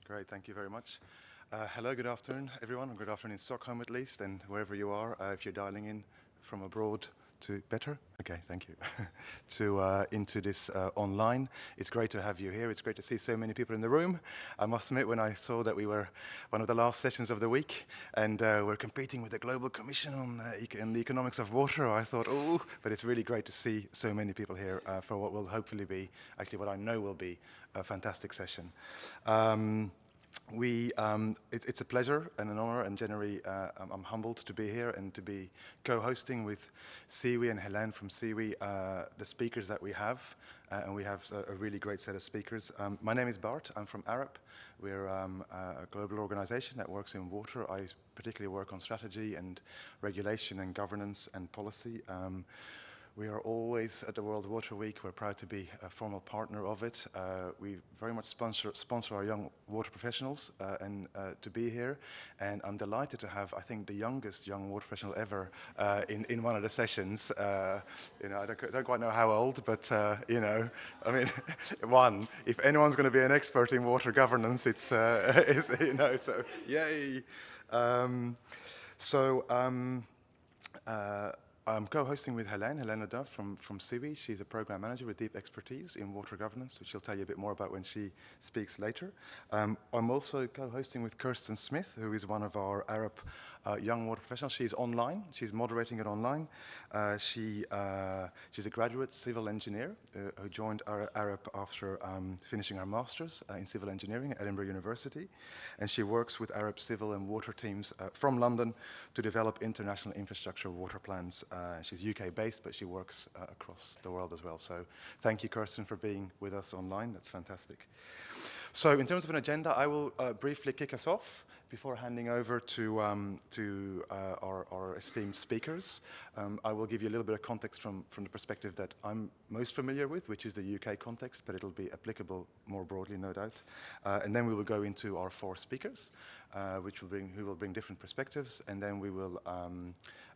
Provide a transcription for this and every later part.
Great, thank you very much. Hello, good afternoon, everyone, and good afternoon in Stockholm at least, and wherever you are, if you're dialing in from abroad to better. Okay, thank you. Into this online. It's great to have you here. It's great to see so many people in the room. I must admit, when I saw that we were one of the last sessions of the week, and we're competing with the Global Commission on the economics of water, I thought, oh, but it's really great to see so many people here for what will hopefully be, actually what I know will be a fantastic session. It's a pleasure and an honor, and generally I'm humbled to be here and to be co-hosting with Siwi and Hélène from Siwi the speakers that we have, and we have a really great set of speakers. My name is Bart. I'm from Arup. We're a global organization that works in water. I particularly work on strategy and regulation and governance and policy. We are always at the World Water Week. We're proud to be a formal partner of it. We very much sponsor our young water professionals and to be here. And I'm delighted to have, I think, the youngest young water professional ever in one of the sessions. I don't quite know how old, but I mean, one. If anyone's going to be an expert in water governance, it's so yay. I'm co-hosting with Hélène Duff from Siwi. She's a program manager with deep expertise in water governance, which she'll tell you a bit more about when she speaks later. I'm also co-hosting with Kirsten Smith, who is one of our Arup young water professionals. She's online. She's moderating it online. She's a graduate civil engineer who joined Arup after finishing her master's in civil engineering at Edinburgh University. And she works with Arup civil and water teams from London to develop international infrastructure water plans. She's UK-based, but she works across the world as well. So thank you, Kirsten, for being with us online. That's fantastic. So in terms of an agenda, I will briefly kick us off before handing over to our esteemed speakers. I will give you a little bit of context from the perspective that I'm most familiar with, which is the UK context, but it'll be applicable more broadly, no doubt. And then we will go into our four speakers, who will bring different perspectives, and then we will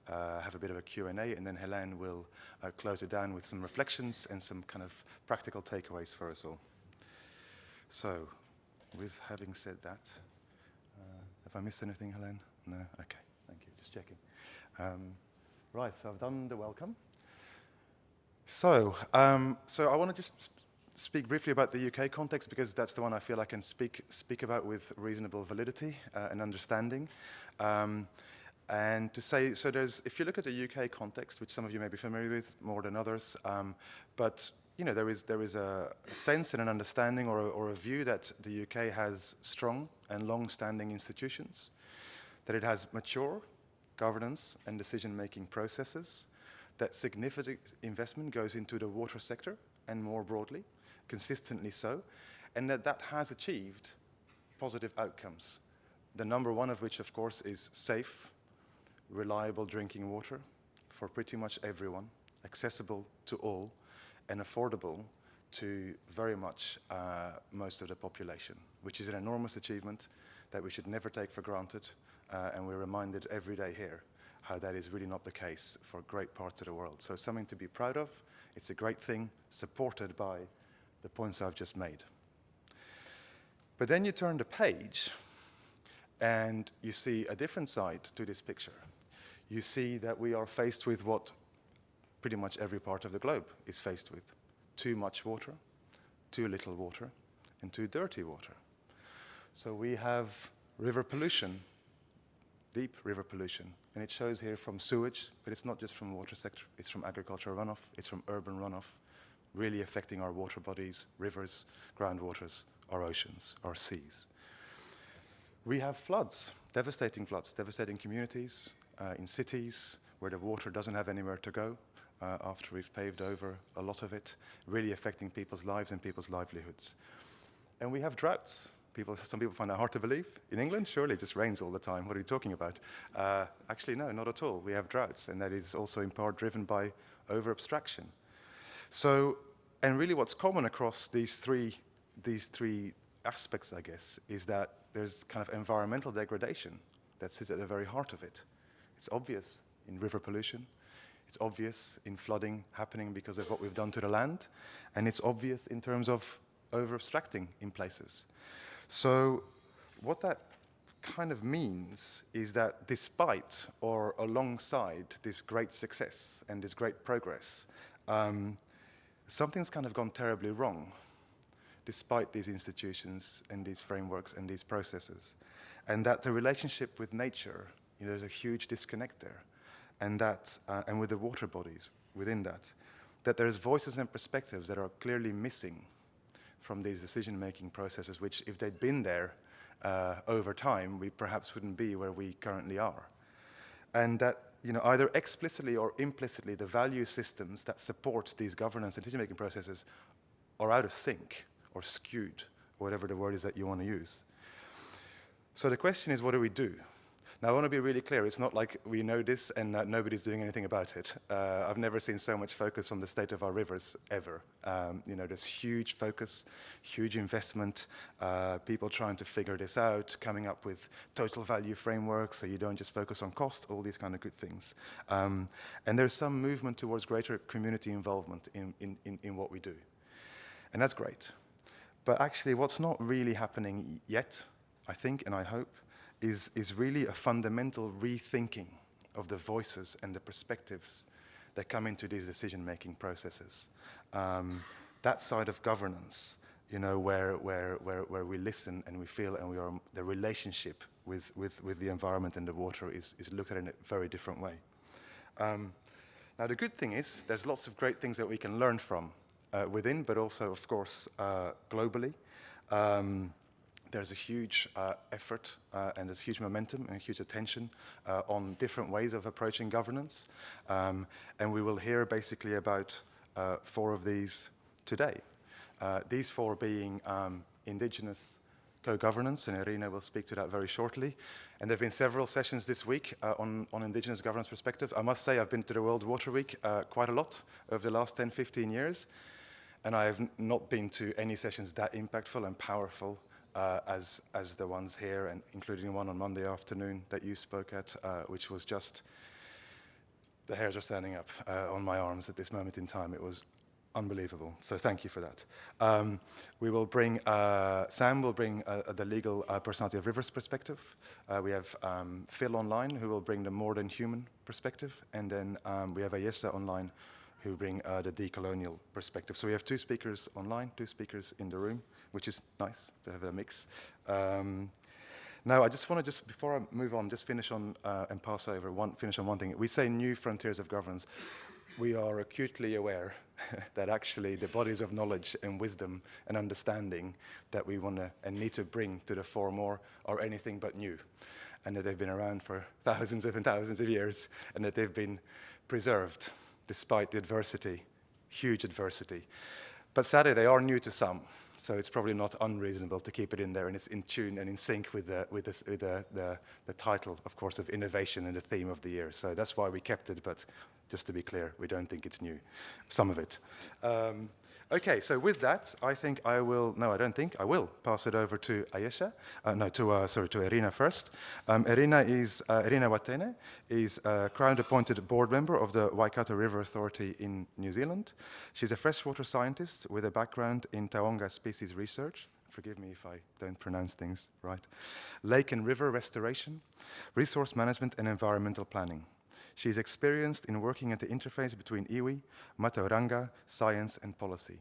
have a bit of a Q&A, and then Hélène will close it down with some reflections and some kind of practical takeaways for us all. So, with having said that, have I missed anything, Hélène? No? Okay, thank you, just checking. Right, so I've done the welcome. So I want to just speak briefly about the UK context, because that's the one I feel I can speak about with reasonable validity and understanding. And to say, so if you look at the UK context, which some of you may be familiar with more than others, but there is a sense and an understanding or a view that the UK has strong and long-standing institutions, that it has mature governance and decision-making processes, that significant investment goes into the water sector and more broadly, consistently so, and that has achieved positive outcomes. The number one of which, of course, is safe, reliable drinking water for pretty much everyone, accessible to all, and affordable to very much most of the population, which is an enormous achievement that we should never take for granted, and we're reminded every day here how that is really not the case for great parts of the world. So something to be proud of. It's a great thing, supported by the points I've just made. But then you turn the page, and you see a different side to this picture. You see that we are faced with what pretty much every part of the globe is faced with: too much water, too little water, and too dirty water. So we have river pollution, deep river pollution, and it shows here from sewage, but it's not just from the water sector, it's from agricultural runoff, it's from urban runoff, really affecting our water bodies, rivers, groundwaters, our oceans, our seas. We have floods, devastating communities in cities where the water doesn't have anywhere to go, after we've paved over a lot of it, really affecting people's lives and people's livelihoods. And we have droughts. Some people find that hard to believe. In England, surely it just rains all the time. What are you talking about? Actually, no, not at all. We have droughts, and that is also in part driven by over-abstraction. So, and really what's common across these three aspects, I guess, is that there's kind of environmental degradation that sits at the very heart of it. It's obvious in river pollution. It's obvious in flooding happening because of what we've done to the land, and it's obvious in terms of over-abstracting in places. So what that kind of means is that despite or alongside this great success and this great progress, something's kind of gone terribly wrong despite these institutions and these frameworks and these processes. And that the relationship with nature, there's a huge disconnect there. And that, and with the water bodies within that there's voices and perspectives that are clearly missing from these decision-making processes, which if they'd been there over time, we perhaps wouldn't be where we currently are. And that, either explicitly or implicitly, the value systems that support these governance and decision-making processes are out of sync or skewed, or whatever the word is that you want to use. So the question is, what do we do? Now, I want to be really clear. It's not like we know this and nobody's doing anything about it. I've never seen so much focus on the state of our rivers ever. There's huge focus, huge investment, people trying to figure this out, coming up with total value frameworks so you don't just focus on cost, all these kind of good things. And there's some movement towards greater community involvement in what we do. And that's great. But actually, what's not really happening yet, I think and I hope, is really a fundamental rethinking of the voices and the perspectives that come into these decision-making processes. That side of governance, where we listen and we feel and we are, the relationship with the environment and the water is looked at in a very different way. Now, the good thing is there's lots of great things that we can learn from within, but also, of course, globally. There's a huge effort and there's huge momentum and huge attention on different ways of approaching governance. And we will hear basically about 4 of these today. These 4 being indigenous co-governance, and Irina will speak to that very shortly. And there have been several sessions this week on indigenous governance perspective. I must say I've been to the World Water Week quite a lot over the last 10, 15 years. And I have not been to any sessions that impactful and powerful as the ones here, and including one on Monday afternoon that you spoke at, which was just, the hairs are standing up on my arms at this moment in time. It was unbelievable. So thank you for that. We will bring, Sam will bring the legal personality of rivers perspective. We have Phil online, who will bring the more than human perspective. And then we have Ayesha online, who bring the decolonial perspective. So we have 2 speakers online, 2 speakers in the room, which is nice to have a mix. Now, I just want to before I move on, just finish on and pass over finish on one thing. We say new frontiers of governance. We are acutely aware that actually the bodies of knowledge and wisdom and understanding that we want to and need to bring to the fore more are anything but new, and that they've been around for thousands and thousands of years, and that they've been preserved despite the adversity, huge adversity. But sadly, they are new to some, so it's probably not unreasonable to keep it in there, and it's in tune and in sync with the title, of course, of innovation and the theme of the year. So that's why we kept it, but just to be clear, we don't think it's new, some of it. Okay, so with that, I think I will, no, I don't think, I will pass it over to Ayesha, to Irina first. Irina Watene is a Crown-appointed board member of the Waikato River Authority in New Zealand. She's a freshwater scientist with a background in Taonga species research. Forgive me if I don't pronounce things right. Lake and river restoration, resource management, and environmental planning. She is experienced in working at the interface between iwi, Matauranga, science, and policy.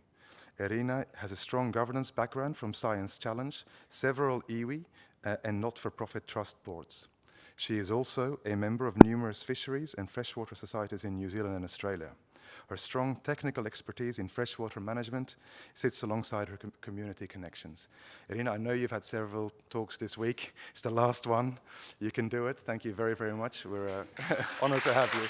Irina has a strong governance background from Science Challenge, several iwi, and not-for-profit trust boards. She is also a member of numerous fisheries and freshwater societies in New Zealand and Australia. Her strong technical expertise in freshwater management sits alongside her community connections. Irina, I know you've had several talks this week. It's the last one. You can do it. Thank you very, very much. We're honored to have you.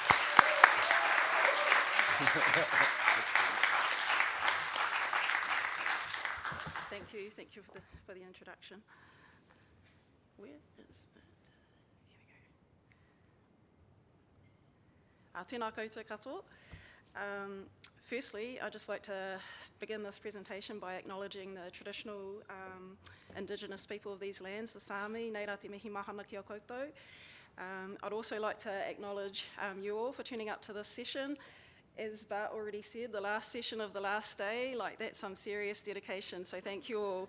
Thank you for the introduction. Where is it? Here we go. Tēnā koutou katoa. Firstly, I'd just like to begin this presentation by acknowledging the traditional Indigenous people of these lands, the Sami, Neira te mihi mahana ki a koutou. I'd also like to acknowledge you all for tuning up to this session. As Bart already said, the last session of the last day, like that's some serious dedication, so thank you all.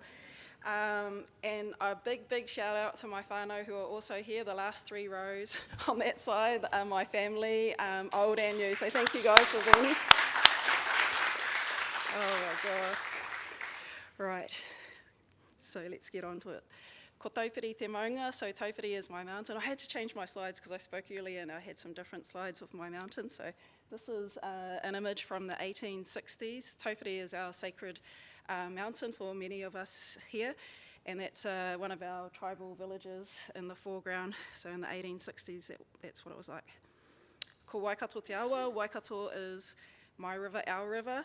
And a big shout out to my whānau who are also here, the last 3 rows on that side, my family, old and new. So thank you guys for being here. Oh my God. Right, so let's get on to it. Ko Taupiri te maunga, so Taupiri is my mountain. I had to change my slides because I spoke earlier and I had some different slides of my mountain. So this is an image from the 1860s. Taupiri is our sacred mountain for many of us here, and that's one of our tribal villages in the foreground. So in the 1860s, that's what it was like. Ko Waikato te awa. Waikato is my river, our river.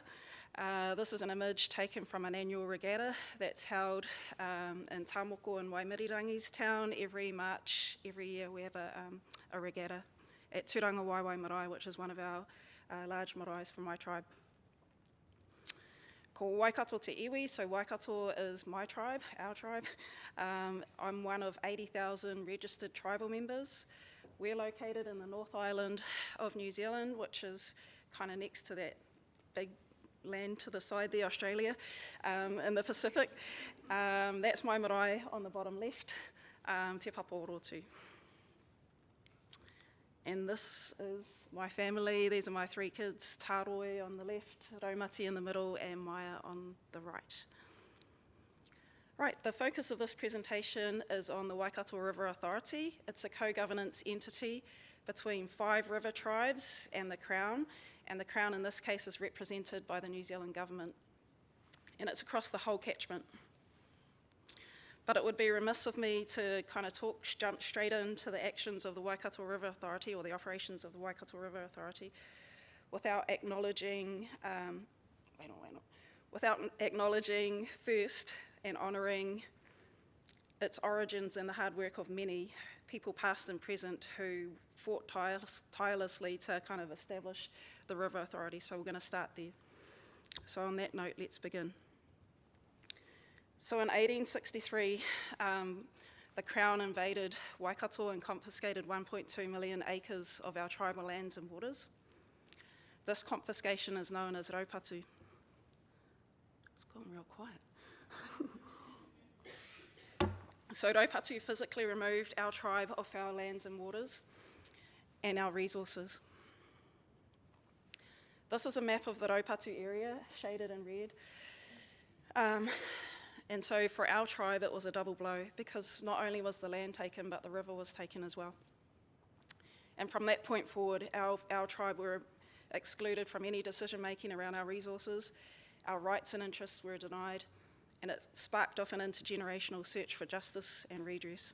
This is an image taken from an annual regatta that's held in Tamoko in Waimirirangi's town every March. Every year we have a regatta at Turanga Waiwai Marae, which is one of our large maraes from my tribe. Ko Waikato te iwi, so Waikato is my tribe, our tribe. I'm one of 80,000 registered tribal members. We're located in the North Island of New Zealand, which is kind of next to that big land to the side there, Australia, in the Pacific. That's my marae on the bottom left, Te Papaorotu. And this is my family. These are my 3 kids, Tāroe on the left, Raumati in the middle, and Maya on the right. Right, the focus of this presentation is on the Waikato River Authority. It's a co-governance entity between 5 river tribes and the Crown in this case is represented by the New Zealand government. And it's across the whole catchment. But it would be remiss of me to kind of jump straight into the actions of the Waikato River Authority or the operations of the Waikato River Authority without acknowledging first and honouring its origins and the hard work of many people past and present who fought tirelessly to kind of establish the River Authority. So we're going to start there. So on that note, let's begin. So in 1863, the Crown invaded Waikato and confiscated 1.2 million acres of our tribal lands and waters. This confiscation is known as raupatu. It's gone real quiet. So raupatu physically removed our tribe off our lands and waters and our resources. This is a map of the raupatu area, shaded in red. And so for our tribe, it was a double blow because not only was the land taken, but the river was taken as well. And from that point forward, our tribe were excluded from any decision-making around our resources. Our rights and interests were denied, and it sparked off an intergenerational search for justice and redress.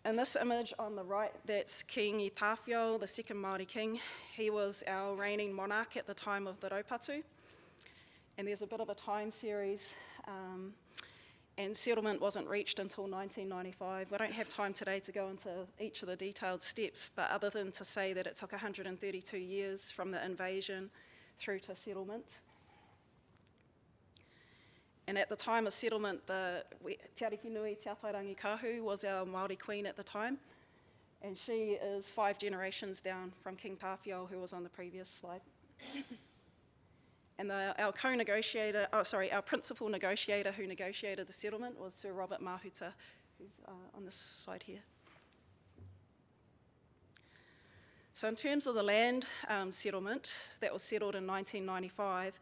In this image on the right, that's King I Tāwhiao, the second Māori king. He was our reigning monarch at the time of the raupatu. And there's a bit of a time series, and settlement wasn't reached until 1995. We don't have time today to go into each of the detailed steps, but other than to say that it took 132 years from the invasion through to settlement. And at the time of settlement, Te Ariki Nui Te Atairangi Kahu was our Māori queen at the time, and she is 5 generations down from King Tāwhiao, who was on the previous slide. And our principal negotiator who negotiated the settlement was Sir Robert Mahuta, who's on this side here. So in terms of the land settlement that was settled in 1995,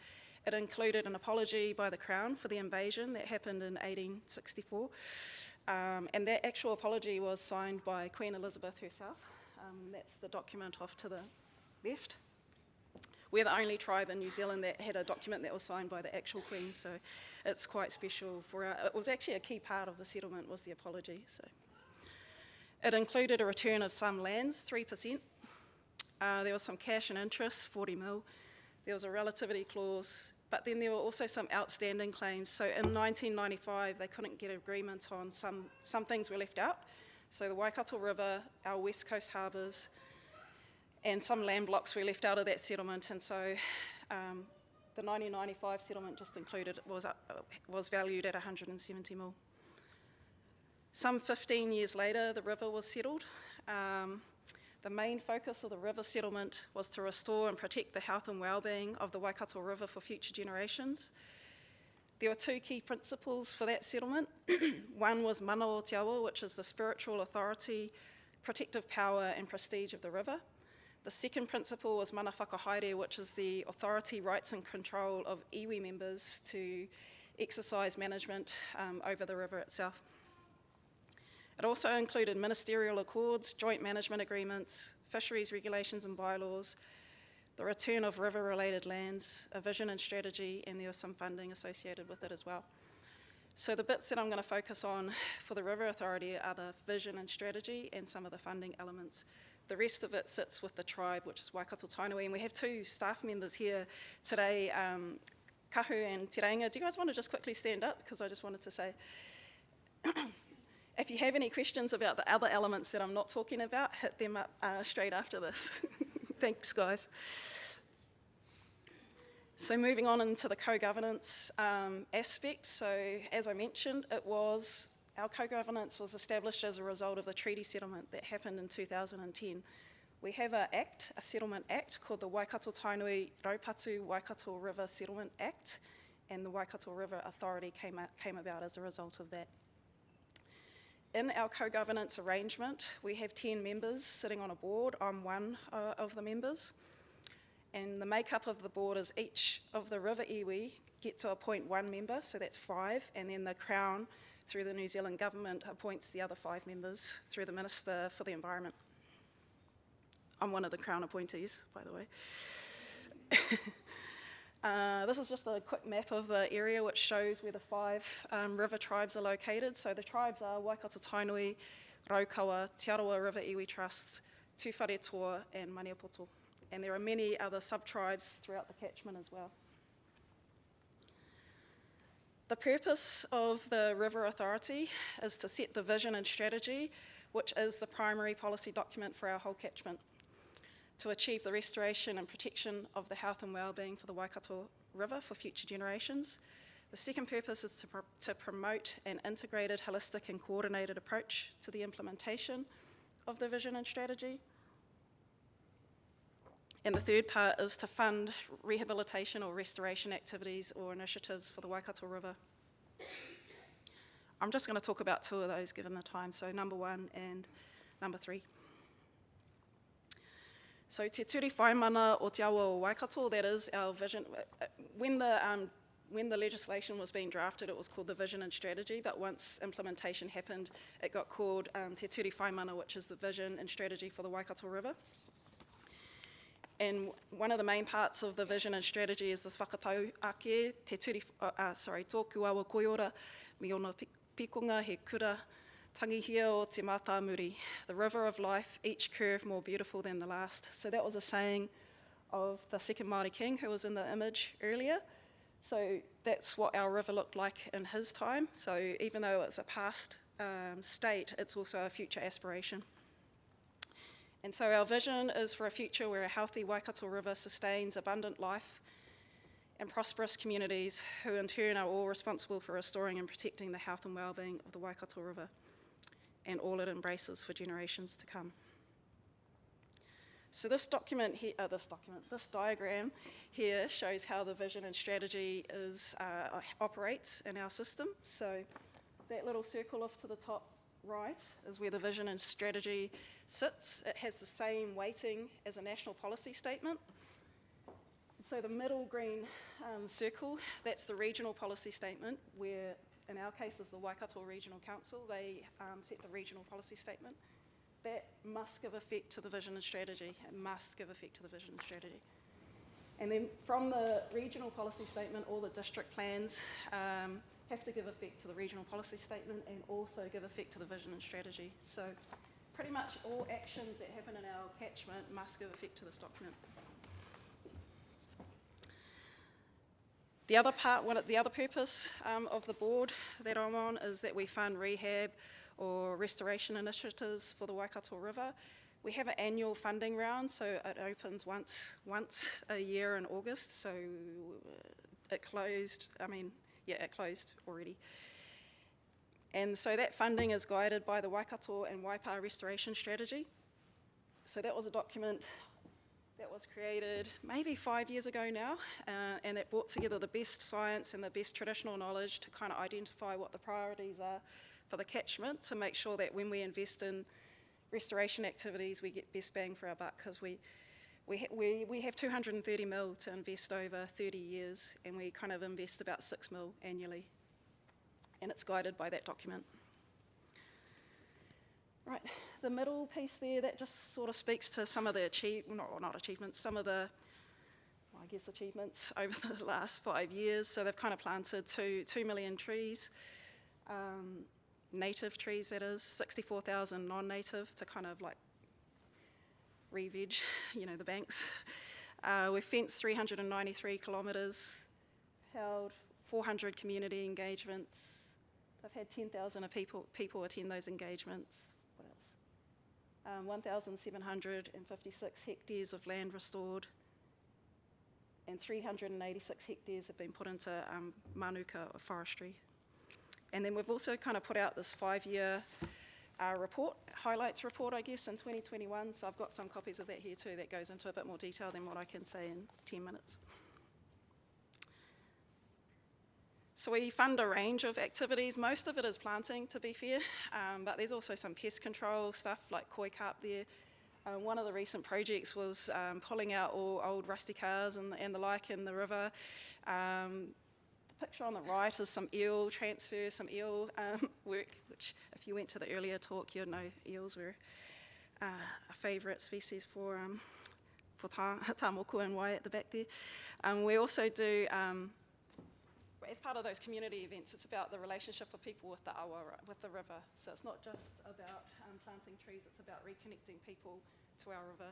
it included an apology by the Crown for the invasion that happened in 1864. And that actual apology was signed by Queen Elizabeth herself. That's the document off to the left. We're the only tribe in New Zealand that had a document that was signed by the actual Queen, so it's quite special for our, it was actually a key part of the settlement was the apology. So it included a return of some lands, 3%. There was some cash and interest, 40 mil. There was a relativity clause, but then there were also some outstanding claims. So in 1995, they couldn't get agreement on some things were left out. So the Waikato River, our west coast harbours, and some land blocks were left out of that settlement, and so the 1995 settlement just included was valued at 170 mil. Some 15 years later, the river was settled. The main focus of the river settlement was to restore and protect the health and well-being of the Waikato River for future generations. There were two key principles for that settlement. One was mana o te awa, which is the spiritual authority, protective power and prestige of the river. The second principle was mana whakahaere, which is the authority, rights and control of iwi members to exercise management over the river itself. It also included ministerial accords, joint management agreements, fisheries regulations and bylaws, the return of river-related lands, a vision and strategy, and there was some funding associated with it as well. So the bits that I'm going to focus on for the River Authority are the vision and strategy and some of the funding elements. The rest of it sits with the tribe, which is Waikato Tainui, and we have two staff members here today, Kahu and Te Reinga. Do you guys want to just quickly stand up? Because I just wanted to say, if you have any questions about the other elements that I'm not talking about, hit them up straight after this. Thanks, guys. So moving on into the co-governance aspect. So as I mentioned, our co-governance was established as a result of the treaty settlement that happened in 2010. We have a settlement act called the Waikato Tainui Raupatu Waikato River Settlement Act, and the Waikato River Authority came about as a result of that. In our co-governance arrangement, we have 10 members sitting on a board. I'm one of the members. And the makeup of the board is each of the river iwi get to appoint one member, so that's 5, and then the Crown, through the New Zealand Government, appoints the other 5 members through the Minister for the Environment. I'm one of the Crown appointees, by the way. This is just a quick map of the area which shows where the 5 river tribes are located. So the tribes are Waikato Tainui, Raukawa, Te Arawa River Iwi Trusts, Tuwharetoa and Maniapoto. And there are many other sub-tribes throughout the catchment as well. The purpose of the River Authority is to set the vision and strategy, which is the primary policy document for our whole catchment, to achieve the restoration and protection of the health and well-being for the Waikato River for future generations. The second purpose is to promote an integrated, holistic and coordinated approach to the implementation of the vision and strategy. And the third part is to fund rehabilitation or restoration activities or initiatives for the Waikato River. I'm just going to talk about 2 of those given the time, so number 1 and number 3. So te ture whaimana o te awa o Waikato, that is our vision. When the legislation was being drafted, it was called the Vision and Strategy, but once implementation happened, it got called te ture whaimana, which is the Vision and Strategy for the Waikato River. And one of the main parts of the vision and strategy is this whakatau ake, tōku awa koiora, mi ona pikonga he kura, tangihia o te mata muri, the river of life, each curve more beautiful than the last. So that was a saying of the second Māori king who was in the image earlier. So that's what our river looked like in his time. So even though it's a past state, it's also a future aspiration. And so our vision is for a future where a healthy Waikato River sustains abundant life and prosperous communities who in turn are all responsible for restoring and protecting the health and well-being of the Waikato River and all it embraces for generations to come. So this diagram here shows how the vision and strategy operates in our system. So that little circle off to the top right is where the vision and strategy sits. It has the same weighting as a national policy statement. So the middle green circle, that's the regional policy statement, where in our case is the Waikato Regional Council. They set the regional policy statement. That must give effect to the vision and strategy. It must give effect to the vision and strategy. And then from the regional policy statement, all the district plans have to give effect to the regional policy statement and also give effect to the vision and strategy. So pretty much all actions that happen in our catchment must give effect to this document. The other purpose of the board that I'm on is that we fund rehab or restoration initiatives for the Waikato River. We have an annual funding round, so it opens once a year in August, so it closed already. And so that funding is guided by the Waikato and Waipa Restoration Strategy. So that was a document that was created maybe 5 years ago now, and it brought together the best science and the best traditional knowledge to kind of identify what the priorities are for the catchment, to make sure that when we invest in restoration activities, we get best bang for our buck, because we have 230 mil to invest over 30 years, and we kind of invest about 6 mil annually, and it's guided by that document. Right, the middle piece there, that just sort of speaks to some of the some of the, well, I guess, achievements over the last 5 years. So they've kind of planted 2 million trees, native trees, that is, 64,000 non-native to kind of like re-veg, the banks. We've fenced 393 kilometres, held 400 community engagements. I've had 10,000 people attend those engagements. What else? 1,756 hectares of land restored, and 386 hectares have been put into manuka or forestry. And then we've also kind of put out this 5-year report, highlights report, I guess, in 2021. So I've got some copies of that here too that goes into a bit more detail than what I can say in 10 minutes. So we fund a range of activities. Most of it is planting, to be fair, but there's also some pest control stuff like koi carp there. One of the recent projects was pulling out all old rusty cars and the like in the river. The picture on the right is some eel transfer, some eel work, which if you went to the earlier talk, you'd know eels were a favourite species for Tāmoku and Wai at the back there. We also do, as part of those community events, it's about the relationship of people with the awa, with the river. So it's not just about planting trees, it's about reconnecting people to our river.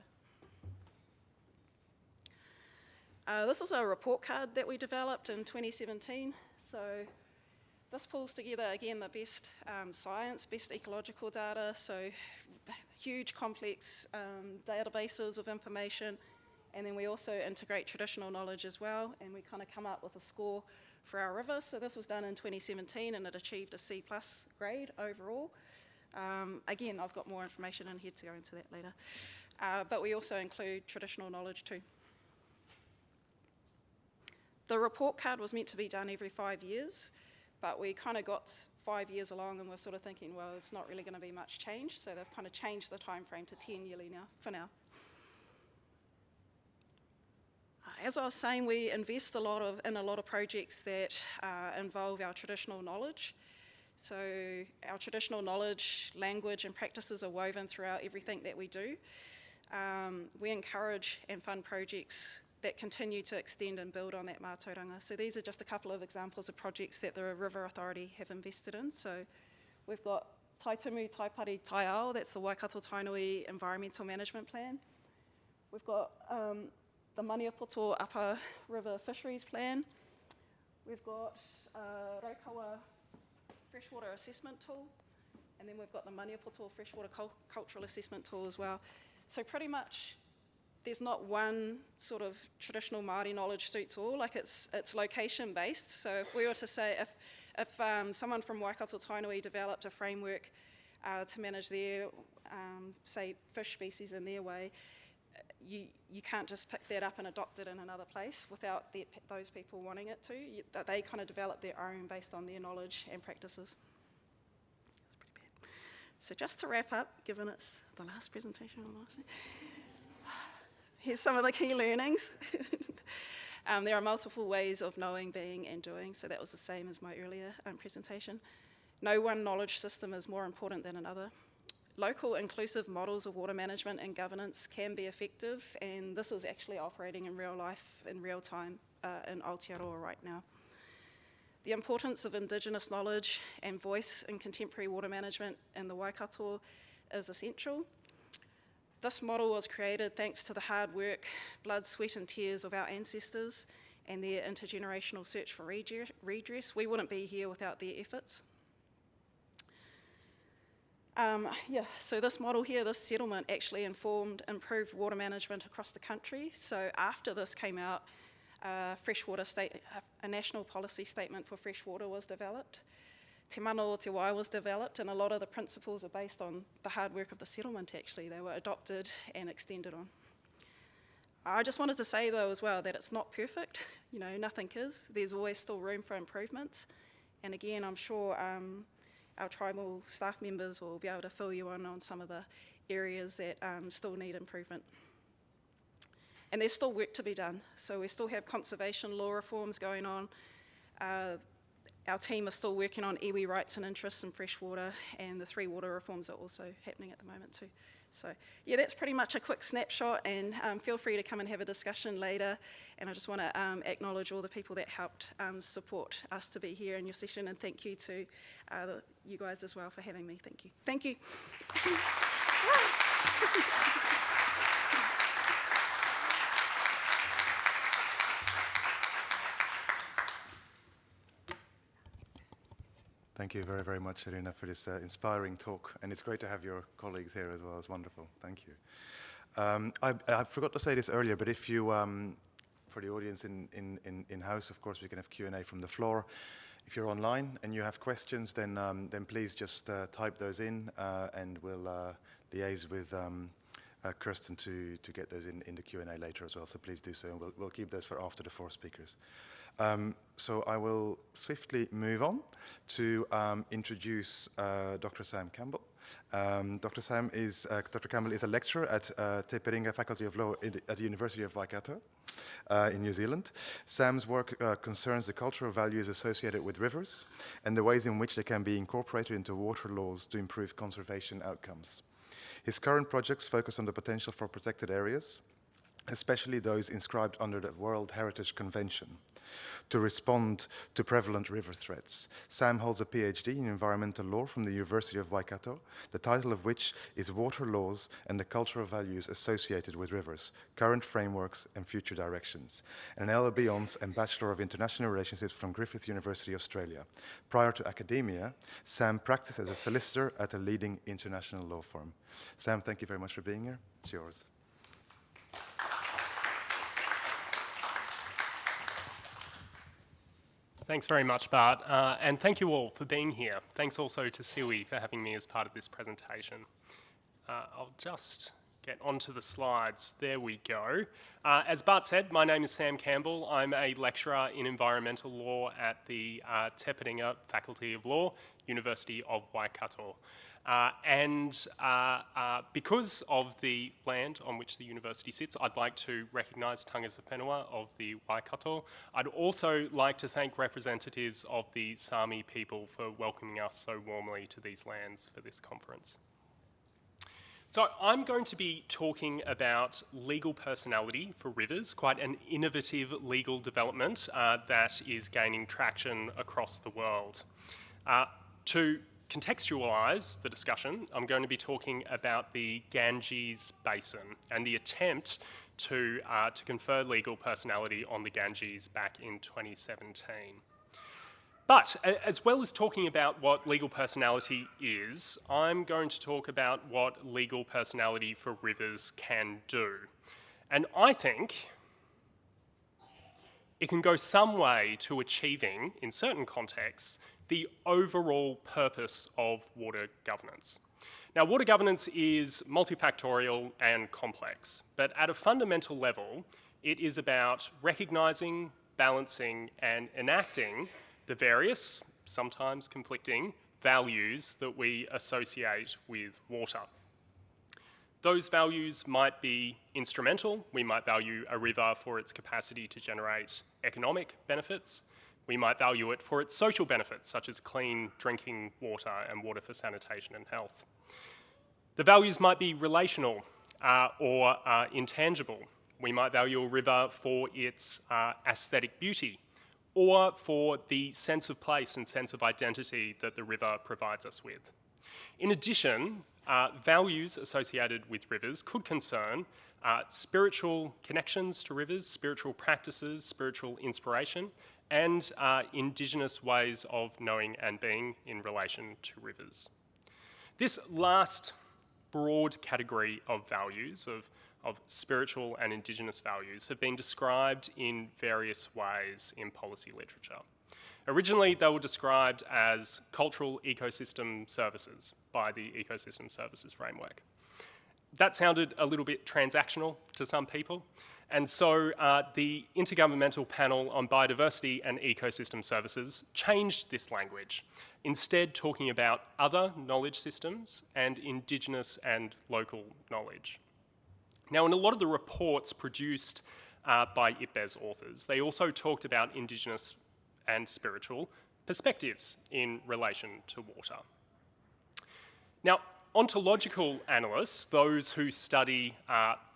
This is a report card that we developed in 2017. So this pulls together, again, the best science, best ecological data, so huge complex databases of information, and then we also integrate traditional knowledge as well, and we kind of come up with a score for our river. So this was done in 2017, and it achieved a C+ grade overall. Again, I've got more information in here to go into that later. But we also include traditional knowledge too. The report card was meant to be done every 5 years, but we kind of got 5 years along and we're sort of thinking, well, it's not really going to be much change, so they've kind of changed the time frame to 10 yearly now, for now. As I was saying, we invest in a lot of projects that involve our traditional knowledge. So our traditional knowledge, language and practices are woven throughout everything that we do. We encourage and fund projects that continue to extend and build on that mātauranga. So these are just a couple of examples of projects that the River Authority have invested in. So we've got Taitumu, Taipari, Taiao, that's the Waikato Tainui Environmental Management Plan. We've got the Maniapoto Upper River Fisheries Plan. We've got Raukawa Freshwater Assessment Tool, and then we've got the Maniapoto Freshwater Cultural Assessment Tool as well. So pretty much there's not one sort of traditional Māori knowledge suits all, like it's location based. So if we were to say, if someone from Waikato Tainui developed a framework to manage their, say, fish species in their way, you can't just pick that up and adopt it in another place without those people wanting it to. They kind of develop their own based on their knowledge and practices. That's pretty bad. So just to wrap up, given it's the last presentation, here's some of the key learnings. There are multiple ways of knowing, being, and doing, so that was the same as my earlier presentation. No one knowledge system is more important than another. Local inclusive models of water management and governance can be effective, and this is actually operating in real life, in real time, in Aotearoa right now. The importance of Indigenous knowledge and voice in contemporary water management in the Waikato is essential. This model was created thanks to the hard work, blood, sweat and tears of our ancestors and their intergenerational search for redress. We wouldn't be here without their efforts. So this model here, this settlement actually informed improved water management across the country. So after this came out, a national policy statement for fresh water was developed. Te Mana o Te Wai was developed, and a lot of the principles are based on the hard work of the settlement actually. They were adopted and extended on. I just wanted to say, though, as well, that it's not perfect. You know, nothing is. There's always still room for improvement. And again, I'm sure our tribal staff members will be able to fill you in on some of the areas that still need improvement. And there's still work to be done. So we still have conservation law reforms going on. Our team are still working on iwi rights and interests in freshwater, and the 3 water reforms are also happening at the moment too. So yeah, that's pretty much a quick snapshot, and feel free to come and have a discussion later. And I just want to acknowledge all the people that helped support us to be here in your session, and thank you to you guys as well for having me. Thank you. Thank you. Thank you very, very much, Irina, for this inspiring talk. And it's great to have your colleagues here as well. It's wonderful. Thank you. I forgot to say this earlier, but if you, for the audience in-house, of course, we can have Q&A from the floor. If you're online and you have questions, then please just type those in, and we'll liaise with Kirsten to get those in the Q&A later as well. So please do so, and we'll keep those for after the 4 speakers. So I will swiftly move on to introduce Dr. Sam Campbell. Dr. Campbell is a lecturer at Te Peringa Faculty of Law at the University of Waikato in New Zealand. Sam's work concerns the cultural values associated with rivers and the ways in which they can be incorporated into water laws to improve conservation outcomes. His current projects focus on the potential for protected areas, especially those inscribed under the World Heritage Convention, to respond to prevalent river threats. Sam holds a PhD in environmental law from the University of Waikato, the title of which is Water Laws and the Cultural Values Associated with Rivers, Current Frameworks and Future Directions, and an LLB Hons and Bachelor of International Relationships from Griffith University, Australia. Prior to academia, Sam practiced as a solicitor at a leading international law firm. Sam, thank you very much for being here. It's yours. Thanks very much, Bart, and thank you all for being here. Thanks also to Siwi for having me as part of this presentation. I'll just get onto the slides. There we go. As Bart said, my name is Sam Campbell. I'm a lecturer in environmental law at the Te Peringa Faculty of Law, University of Waikato. Because of the land on which the university sits, I'd like to recognise tangata whenua of the Waikato. I'd also like to thank representatives of the Sami people for welcoming us so warmly to these lands for this conference. So I'm going to be talking about legal personality for rivers, quite an innovative legal development that is gaining traction across the world. To contextualise the discussion, I'm going to be talking about the Ganges Basin and the attempt to confer legal personality on the Ganges back in 2017. But as well as talking about what legal personality is, I'm going to talk about what legal personality for rivers can do. And I think it can go some way to achieving, in certain contexts, the overall purpose of water governance. Now, water governance is multifactorial and complex, but at a fundamental level, it is about recognising, balancing, and enacting the various, sometimes conflicting, values that we associate with water. Those values might be instrumental. We might value a river for its capacity to generate economic benefits. We might value it for its social benefits, such as clean drinking water and water for sanitation and health. The values might be relational or intangible. We might value a river for its aesthetic beauty or for the sense of place and sense of identity that the river provides us with. In addition, values associated with rivers could concern spiritual connections to rivers, spiritual practices, spiritual inspiration, and Indigenous ways of knowing and being in relation to rivers. This last broad category of values, of spiritual and Indigenous values, have been described in various ways in policy literature. Originally, they were described as cultural ecosystem services by the Ecosystem Services Framework. That sounded a little bit transactional to some people, And so the Intergovernmental Panel on Biodiversity and Ecosystem Services changed this language, instead talking about other knowledge systems and Indigenous and local knowledge. Now, in a lot of the reports produced by IPBES authors, they also talked about Indigenous and spiritual perspectives in relation to water. Now, ontological analysts, those who study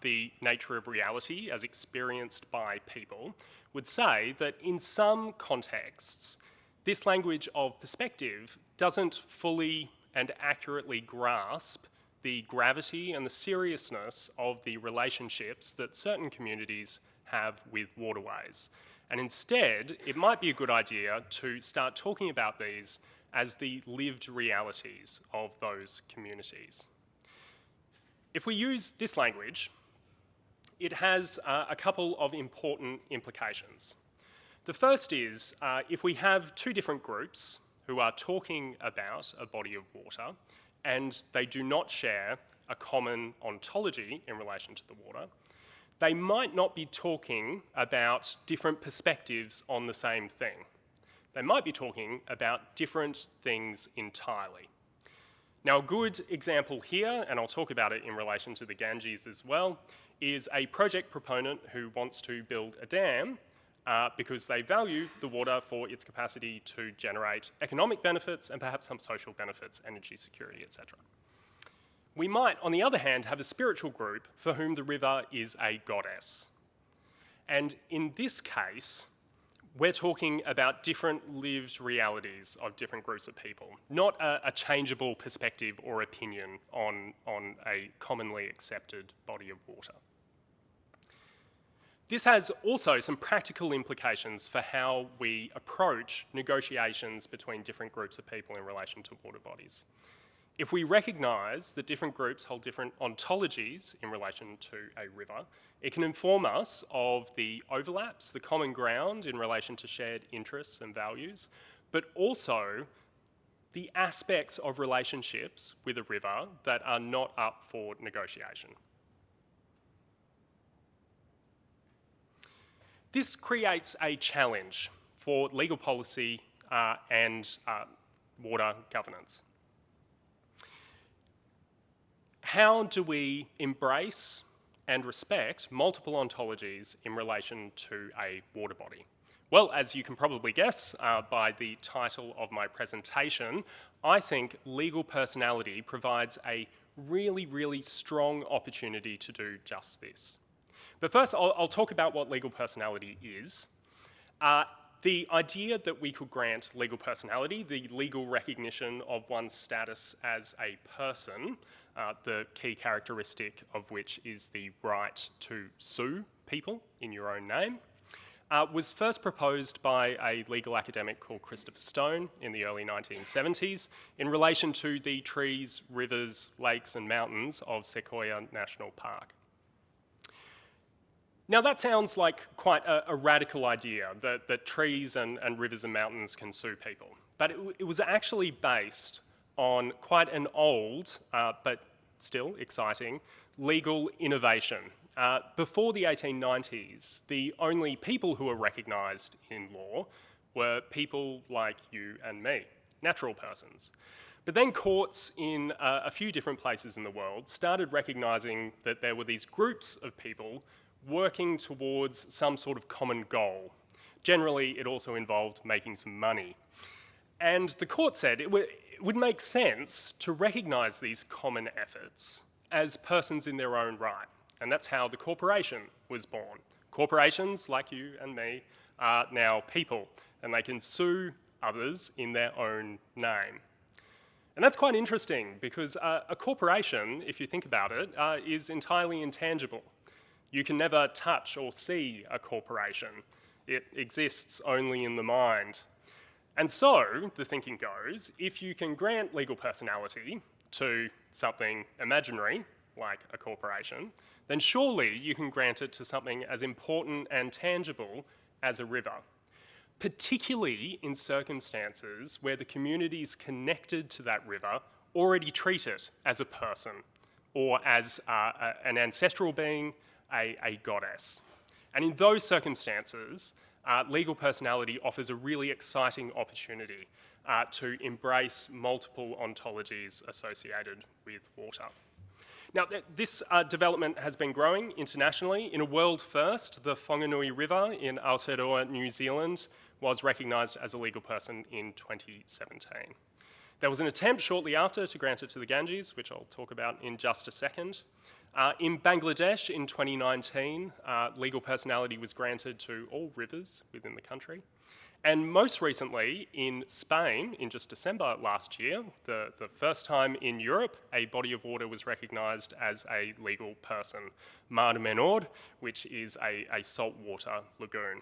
the nature of reality as experienced by people, would say that in some contexts, this language of perspective doesn't fully and accurately grasp the gravity and the seriousness of the relationships that certain communities have with waterways. And instead, it might be a good idea to start talking about these as the lived realities of those communities. If we use this language, it has a couple of important implications. The first is, if we have two different groups who are talking about a body of water and they do not share a common ontology in relation to the water, they might not be talking about different perspectives on the same thing. They might be talking about different things entirely. Now, a good example here, and I'll talk about it in relation to the Ganges as well, is a project proponent who wants to build a dam because they value the water for its capacity to generate economic benefits and perhaps some social benefits, energy security, etc. We might, on the other hand, have a spiritual group for whom the river is a goddess. And in this case, we're talking about different lived realities of different groups of people, not a changeable perspective or opinion on a commonly accepted body of water. This has also some practical implications for how we approach negotiations between different groups of people in relation to water bodies. If we recognise that different groups hold different ontologies in relation to a river, it can inform us of the overlaps, the common ground in relation to shared interests and values, but also the aspects of relationships with a river that are not up for negotiation. This creates a challenge for legal policy and water governance. How do we embrace and respect multiple ontologies in relation to a water body? Well, as you can probably guess by the title of my presentation, I think legal personality provides a really, really strong opportunity to do just this. But first, I'll talk about what legal personality is. The idea that we could grant legal personality, the legal recognition of one's status as a person, the key characteristic of which is the right to sue people in your own name, was first proposed by a legal academic called Christopher Stone in the early 1970s in relation to the trees, rivers, lakes and mountains of Sequoia National Park. Now that sounds like quite a radical idea, that trees and rivers and mountains can sue people. But it was actually based on quite an old, but still exciting, legal innovation. Before the 1890s, the only people who were recognised in law were people like you and me, natural persons. But then courts in a few different places in the world started recognising that there were these groups of people working towards some sort of common goal. Generally, it also involved making some money. And the court said it would make sense to recognise these common efforts as persons in their own right. And that's how the corporation was born. Corporations, like you and me, are now people, and they can sue others in their own name. And that's quite interesting, because a corporation, if you think about it, is entirely intangible. You can never touch or see a corporation. It exists only in the mind. And so, the thinking goes, if you can grant legal personality to something imaginary, like a corporation, then surely you can grant it to something as important and tangible as a river, particularly in circumstances where the communities connected to that river already treat it as a person or as an ancestral being, a goddess. And in those circumstances, legal personality offers a really exciting opportunity to embrace multiple ontologies associated with water. Now, this development has been growing internationally. In a world first, the Whanganui River in Aotearoa, New Zealand, was recognised as a legal person in 2017. There was an attempt shortly after to grant it to the Ganges, which I'll talk about in just a second. In Bangladesh in 2019, legal personality was granted to all rivers within the country. And most recently, in Spain, in just December last year, the first time in Europe, a body of water was recognised as a legal person, Mar Menor, which is a saltwater lagoon.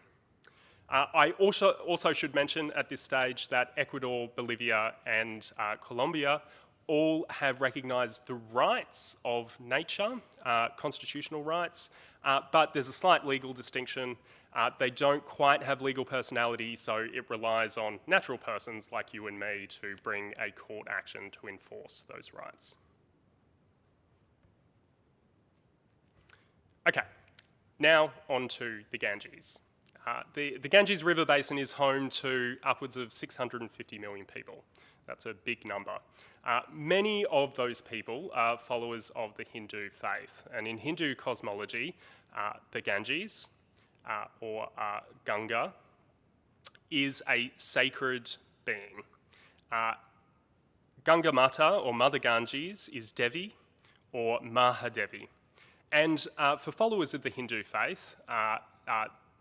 I also should mention at this stage that Ecuador, Bolivia and Colombia all have recognised the rights of nature, constitutional rights, but there's a slight legal distinction. They don't quite have legal personality, so it relies on natural persons like you and me to bring a court action to enforce those rights. Okay, now on to the Ganges. The Ganges River Basin is home to upwards of 650 million people. That's a big number. Many of those people are followers of the Hindu faith, and in Hindu cosmology, the Ganges, or Ganga, is a sacred being. Ganga Mata, or Mother Ganges, is Devi, or Mahadevi. And for followers of the Hindu faith,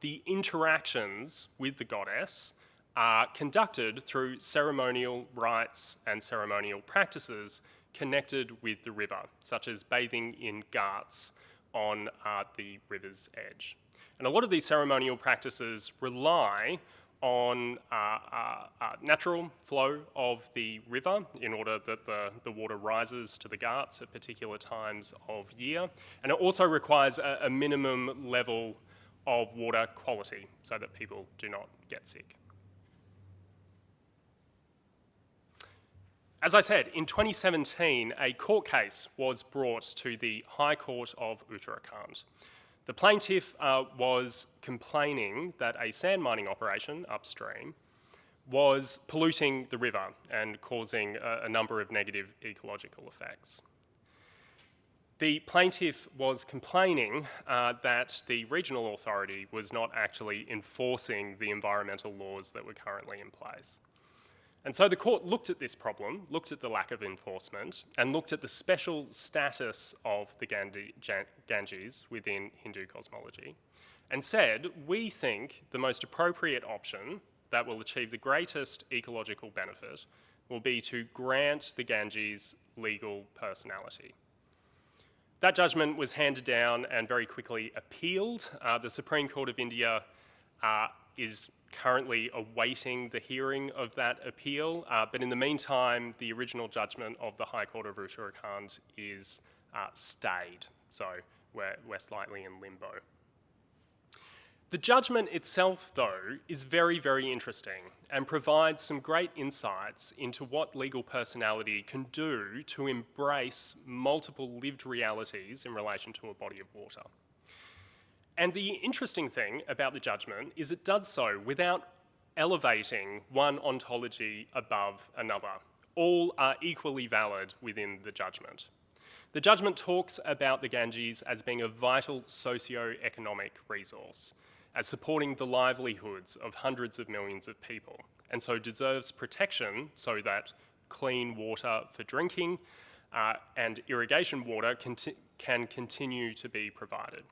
the interactions with the goddess are conducted through ceremonial rites and ceremonial practices connected with the river, such as bathing in ghats on the river's edge. And a lot of these ceremonial practices rely on natural flow of the river in order that the water rises to the ghats at particular times of year. And it also requires a minimum level of water quality so that people do not get sick. As I said, in 2017, a court case was brought to the High Court of Uttarakhand. The plaintiff was complaining that a sand mining operation upstream was polluting the river and causing a number of negative ecological effects. The plaintiff was complaining that the regional authority was not actually enforcing the environmental laws that were currently in place. And so the court looked at this problem, looked at the lack of enforcement, and looked at the special status of the Ganges within Hindu cosmology, and said, we think the most appropriate option that will achieve the greatest ecological benefit will be to grant the Ganges legal personality. That judgment was handed down and very quickly appealed. The Supreme Court of India is currently awaiting the hearing of that appeal, but in the meantime, the original judgment of the High Court of Uttarakhand is stayed, so we're slightly in limbo. The judgment itself, though, is very, very interesting and provides some great insights into what legal personality can do to embrace multiple lived realities in relation to a body of water. And the interesting thing about the judgment is it does so without elevating one ontology above another. All are equally valid within the judgment. The judgment talks about the Ganges as being a vital socio-economic resource, as supporting the livelihoods of hundreds of millions of people, and so deserves protection so that clean water for drinking and irrigation water can continue to be provided.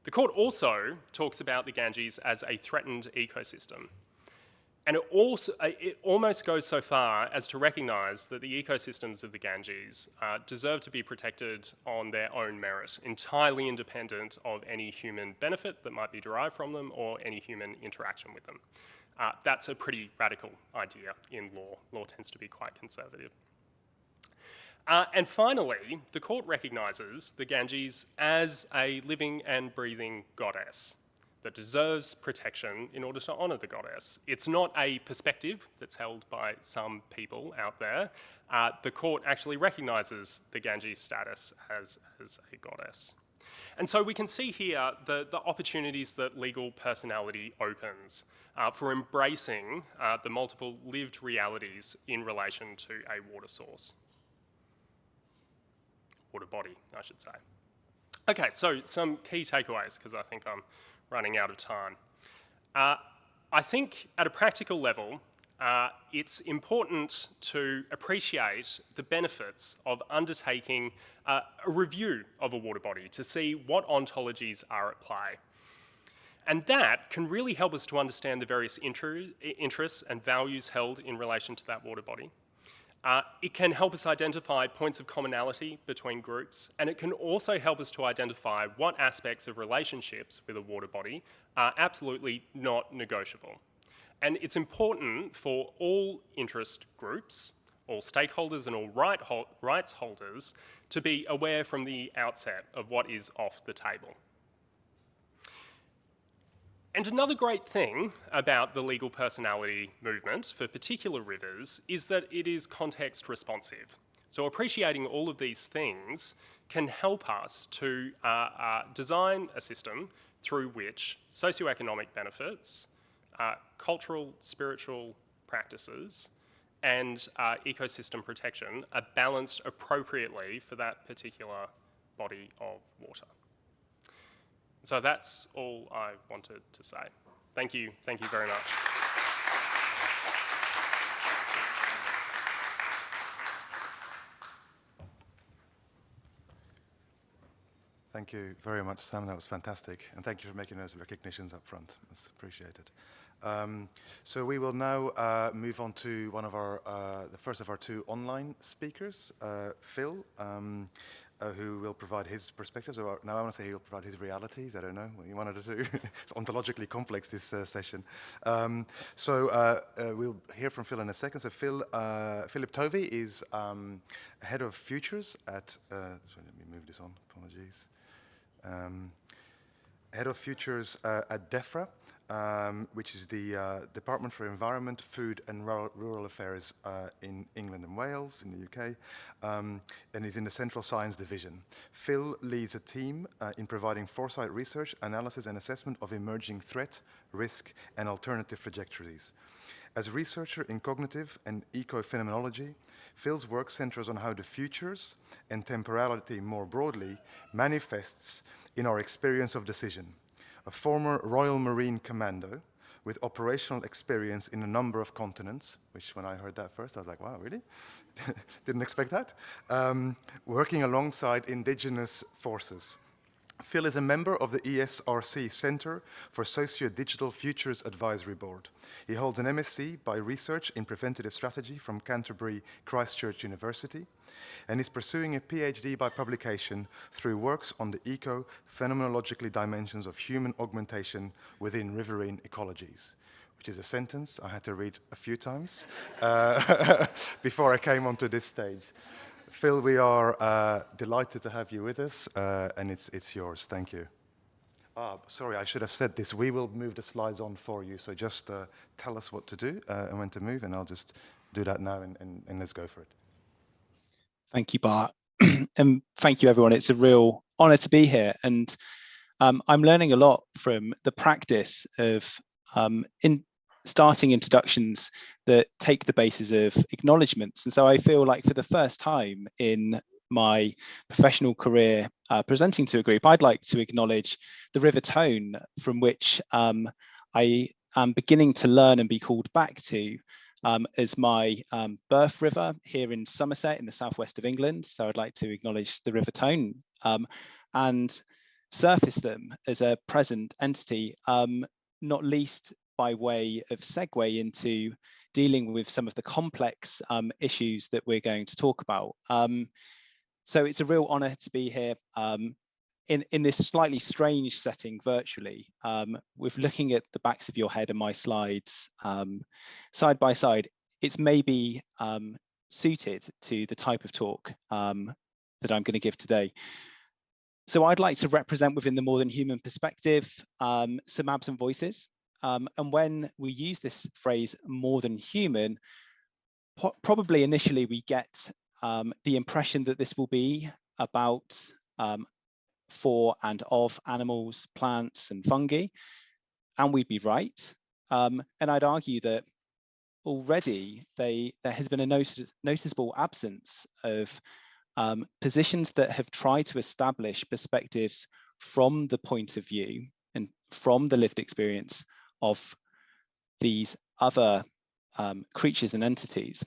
The court also talks about the Ganges as a threatened ecosystem. And it almost goes so far as to recognise that the ecosystems of the Ganges deserve to be protected on their own merit, entirely independent of any human benefit that might be derived from them or any human interaction with them. That's a pretty radical idea in law. Law tends to be quite conservative. And finally, the court recognises the Ganges as a living and breathing goddess that deserves protection in order to honour the goddess. It's not a perspective that's held by some people out there. The court actually recognises the Ganges status as a goddess. And so we can see here the opportunities that legal personality opens for embracing the multiple lived realities in relation to a water source. Water body, I should say. Okay, so some key takeaways, because I think I'm running out of time. I think at a practical level, it's important to appreciate the benefits of undertaking a review of a water body to see what ontologies are at play. And that can really help us to understand the various interests and values held in relation to that water body. It can help us identify points of commonality between groups, and it can also help us to identify what aspects of relationships with a water body are absolutely not negotiable. And it's important for all interest groups, all stakeholders and all rights holders to be aware from the outset of what is off the table. And another great thing about the legal personality movement for particular rivers is that it is context responsive. So appreciating all of these things can help us to design a system through which socioeconomic benefits, cultural, spiritual practices, and ecosystem protection are balanced appropriately for that particular body of water. So that's all I wanted to say. Thank you very much. Thank you very much, Sam. That was fantastic. And thank you for making those recognitions up front. That's appreciated. So we will now move on to one of our, the first of our two online speakers, Phil, who will provide his perspectives. Or now I want to say he'll provide his realities. I don't know what you wanted to do. It's ontologically complex, this session. We'll hear from Phil in a second. So Philip Tovey is head of futures at, sorry, let me move this on, apologies. Head of futures at DEFRA, which is the Department for Environment, Food and Rural Affairs in England and Wales, in the UK, and is in the Central Science Division. Phil leads a team in providing foresight research, analysis and assessment of emerging threat, risk and alternative trajectories. As a researcher in cognitive and eco-phenomenology, Phil's work centers on how the futures and temporality more broadly manifests in our experience of decision. A former Royal Marine Commando with operational experience in a number of continents, which when I heard that first, I was like, wow, really? Didn't expect that. Working alongside indigenous forces. Phil is a member of the ESRC Centre for Socio-Digital Futures Advisory Board. He holds an MSc by Research in Preventative Strategy from Canterbury Christchurch University, and is pursuing a PhD by publication through works on the eco-phenomenologically dimensions of human augmentation within riverine ecologies, which is a sentence I had to read a few times before I came onto this stage. Phil, we are delighted to have you with us, and it's yours. Thank you. Sorry, I should have said this. We will move the slides on for you, so just tell us what to do and when to move, and I'll just do that now, and let's go for it. Thank you, Bart. And thank you, everyone. It's a real honor to be here, and I'm learning a lot from the practice of starting introductions that take the basis of acknowledgements. And so I feel like for the first time in my professional career presenting to a group, I'd like to acknowledge the River Tone, from which I am beginning to learn and be called back to as my birth river here in Somerset in the southwest of England. So I'd like to acknowledge the River Tone and surface them as a present entity, not least by way of segue into dealing with some of the complex issues that we're going to talk about. So it's a real honor to be here in this slightly strange setting virtually, with looking at the backs of your head and my slides side by side. It's maybe suited to the type of talk that I'm going to give today. So I'd like to represent within the more than human perspective some absent voices. And when we use this phrase more than human, probably initially we get the impression that this will be about for and of animals, plants, and fungi, and we'd be right. And I'd argue that already there has been a noticeable absence of positions that have tried to establish perspectives from the point of view and from the lived experience of these other creatures and entities.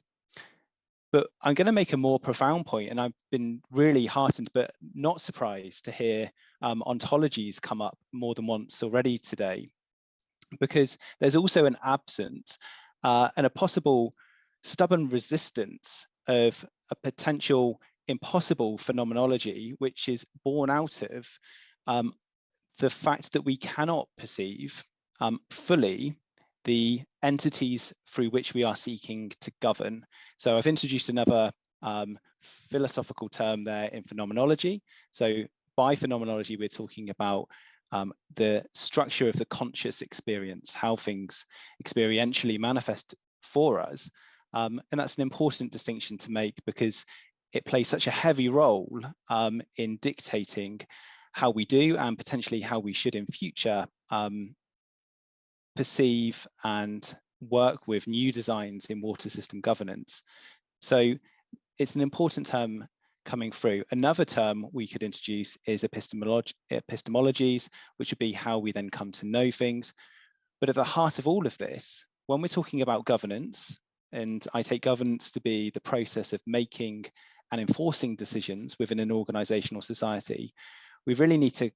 But I'm going to make a more profound point, and I've been really heartened but not surprised to hear ontologies come up more than once already today, because there's also an absence and a possible stubborn resistance of a potential impossible phenomenology, which is born out of the fact that we cannot perceive fully the entities through which we are seeking to govern. So I've introduced another philosophical term there in phenomenology. So by phenomenology, we're talking about the structure of the conscious experience, how things experientially manifest for us. And that's an important distinction to make because it plays such a heavy role in dictating how we do and potentially how we should in future perceive and work with new designs in water system governance. So it's an important term coming through. Another term we could introduce is epistemologies, which would be how we then come to know things. But at the heart of all of this, when we're talking about governance, and I take governance to be the process of making and enforcing decisions within an organization or society, we really need to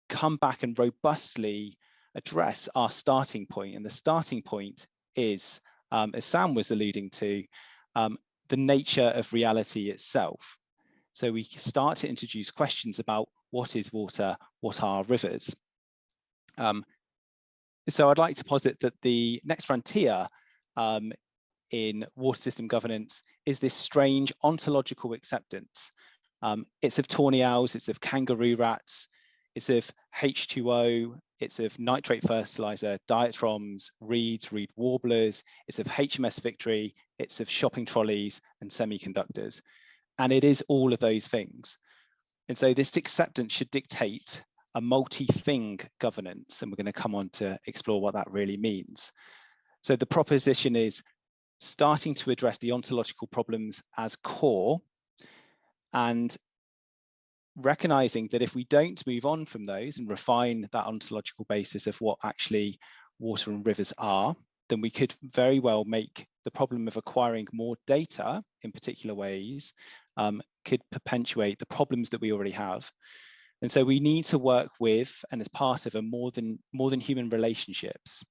come back and robustly address our starting point. And the starting point is, as Sam was alluding to, the nature of reality itself. So we start to introduce questions about what is water, what are rivers. So I'd like to posit that the next frontier in water system governance is this strange ontological acceptance. It's of tawny owls, it's of kangaroo rats, it's of H2O, it's of nitrate fertilizer, diatroms, reeds, reed warblers, it's of HMS Victory, it's of shopping trolleys and semiconductors. And it is all of those things. And so this acceptance should dictate a multi-thing governance, and we're going to come on to explore what that really means. So the proposition is starting to address the ontological problems as core and recognizing that if we don't move on from those and refine that ontological basis of what actually water and rivers are, then we could very well make the problem of acquiring more data in particular ways could perpetuate the problems that we already have. And so we need to work with and as part of a more than human relationships.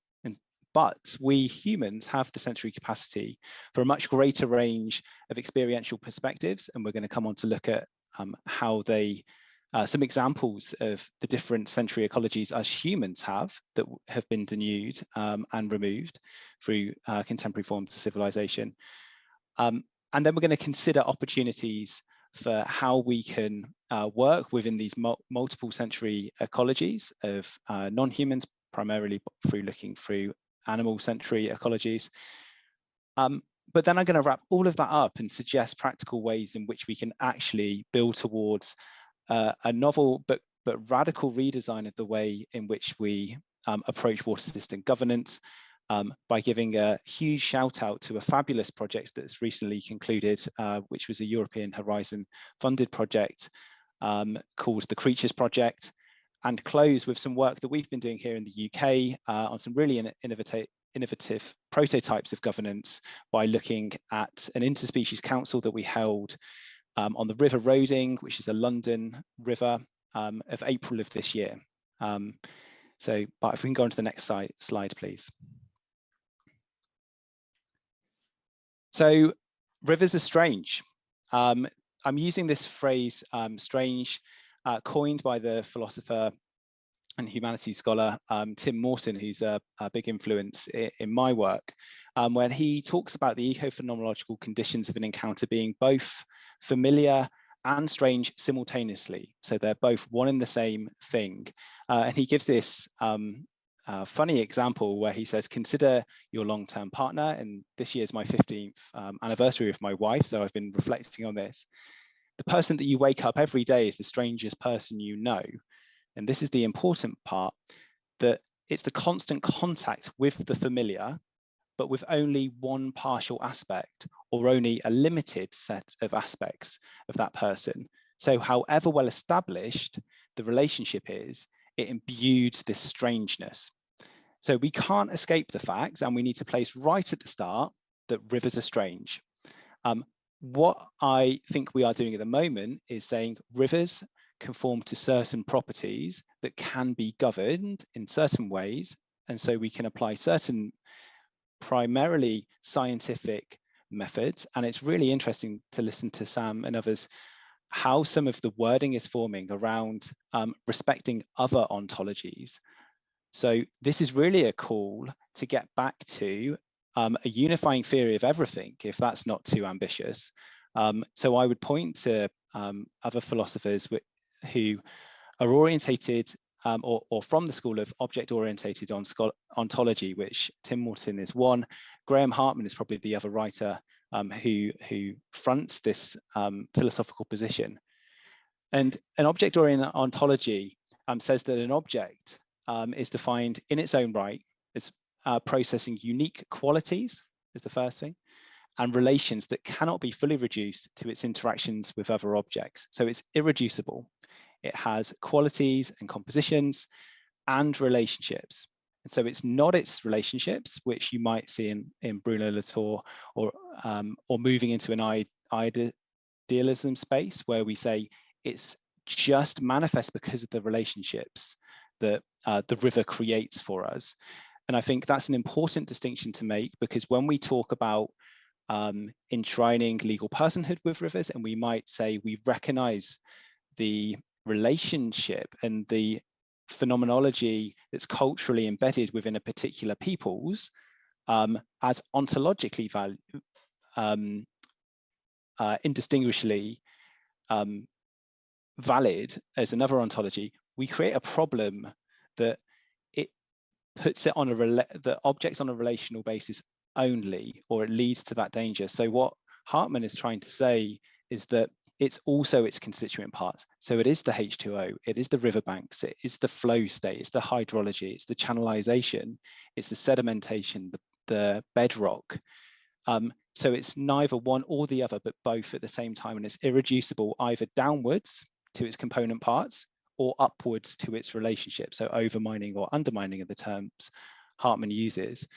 But we humans have the sensory capacity for a much greater range of experiential perspectives, and we're going to come on to look at how they, some examples of the different sensory ecologies as humans have that have been denuded and removed through contemporary forms of civilization. And then we're going to consider opportunities for how we can work within these multiple sensory ecologies of non-humans, primarily through looking through animal sensory ecologies. But then I'm going to wrap all of that up and suggest practical ways in which we can actually build towards a novel but radical redesign of the way in which we approach water system governance by giving a huge shout out to a fabulous project that's recently concluded, which was a European Horizon funded project called the Creatures Project, and close with some work that we've been doing here in the UK on some really innovative prototypes of governance by looking at an interspecies council that we held on the River Roding, which is a London river, of April of this year. So, but if we can go on to the next slide, please. So rivers are strange. I'm using this phrase strange, coined by the philosopher and humanities scholar Tim Morton, who's a big influence in my work, when he talks about the eco-phenomenological conditions of an encounter being both familiar and strange simultaneously. So they're both one and the same thing. And he gives this funny example where he says, consider your long-term partner, and this year is my 15th anniversary with my wife, so I've been reflecting on this. the person that you wake up every day is the strangest person you know. And this is the important part, that it's the constant contact with the familiar, but with only one partial aspect or only a limited set of aspects of that person. So however well established the relationship is, it imbues this strangeness. So we can't escape the fact, and we need to place right at the start, that rivers are strange. What I think we are doing at the moment is saying rivers conform to certain properties that can be governed in certain ways. And so we can apply certain primarily scientific methods. And it's really interesting to listen to Sam and others, how some of the wording is forming around respecting other ontologies. So this is really a call to get back to a unifying theory of everything, if that's not too ambitious. So I would point to other philosophers who are orientated or from the school of object-orientated ontology, which Tim Morton is one. Graham Hartman is probably the other writer who fronts this philosophical position. And an object-oriented ontology says that an object is defined in its own right as processing unique qualities, is the first thing, and relations that cannot be fully reduced to its interactions with other objects. So it's irreducible. It has qualities and compositions and relationships. And so it's not its relationships, which you might see in Bruno Latour, or moving into an idealism space where we say it's just manifest because of the relationships that the river creates for us. And I think that's an important distinction to make, because when we talk about enshrining legal personhood with rivers, and we might say we recognize the relationship and the phenomenology that's culturally embedded within a particular peoples as ontologically indistinguishably valid as another ontology, we create a problem that it puts it on the objects on a relational basis only, or it leads to that danger. So what Hartman is trying to say is that it's also its constituent parts. So it is the H2O, it is the riverbanks, it is the flow state, it's the hydrology, it's the channelization, it's the sedimentation, the bedrock. So it's neither one or the other, but both at the same time, and it's irreducible either downwards to its component parts or upwards to its relationship. So overmining or undermining are the terms Hartman uses.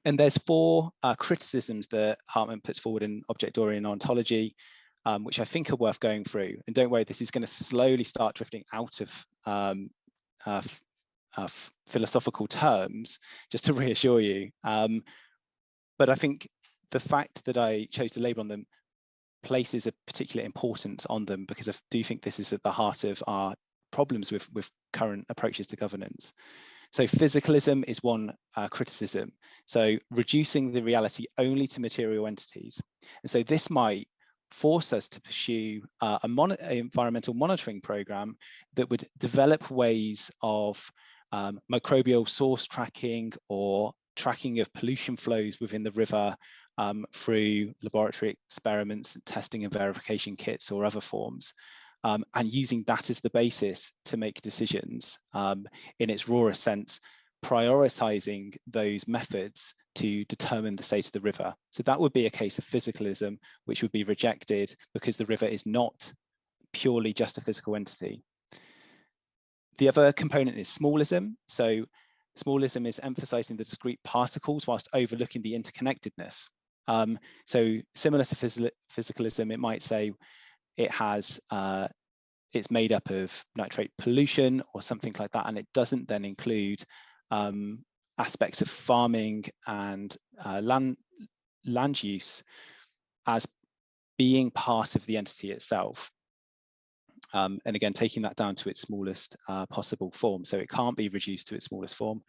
And there's four criticisms that Hartman puts forward in object-oriented ontology, which I think are worth going through. And don't worry, this is going to slowly start drifting out of philosophical terms, just to reassure you. But I think the fact that I chose to label on them places a particular importance on them, because I do think this is at the heart of our problems with current approaches to governance. So physicalism is one criticism. So reducing the reality only to material entities. And so this might force us to pursue an environmental monitoring program that would develop ways of microbial source tracking or tracking of pollution flows within the river through laboratory experiments, testing and verification kits or other forms. And using that as the basis to make decisions in its rawest sense, prioritizing those methods to determine the state of the river. So that would be a case of physicalism, which would be rejected because the river is not purely just a physical entity. The other component is smallism. So smallism is emphasizing the discrete particles whilst overlooking the interconnectedness. So similar to physicalism, it might say it has it's made up of nitrate pollution or something like that, and it doesn't then include aspects of farming and land use as being part of the entity itself. And again, taking that down to its smallest possible form. So it can't be reduced to its smallest form.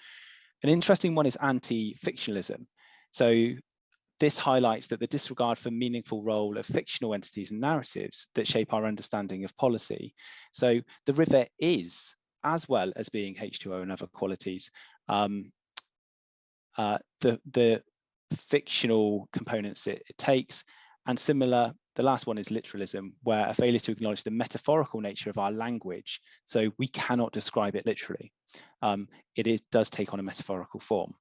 An interesting one is anti-fictionalism. So this highlights that the disregard for meaningful role of fictional entities and narratives that shape our understanding of policy. So the river is, as well as being H2O and other qualities, the fictional components it takes, and similar the last one is literalism, where a failure to acknowledge the metaphorical nature of our language. So we cannot describe it literally. Does take on a metaphorical form.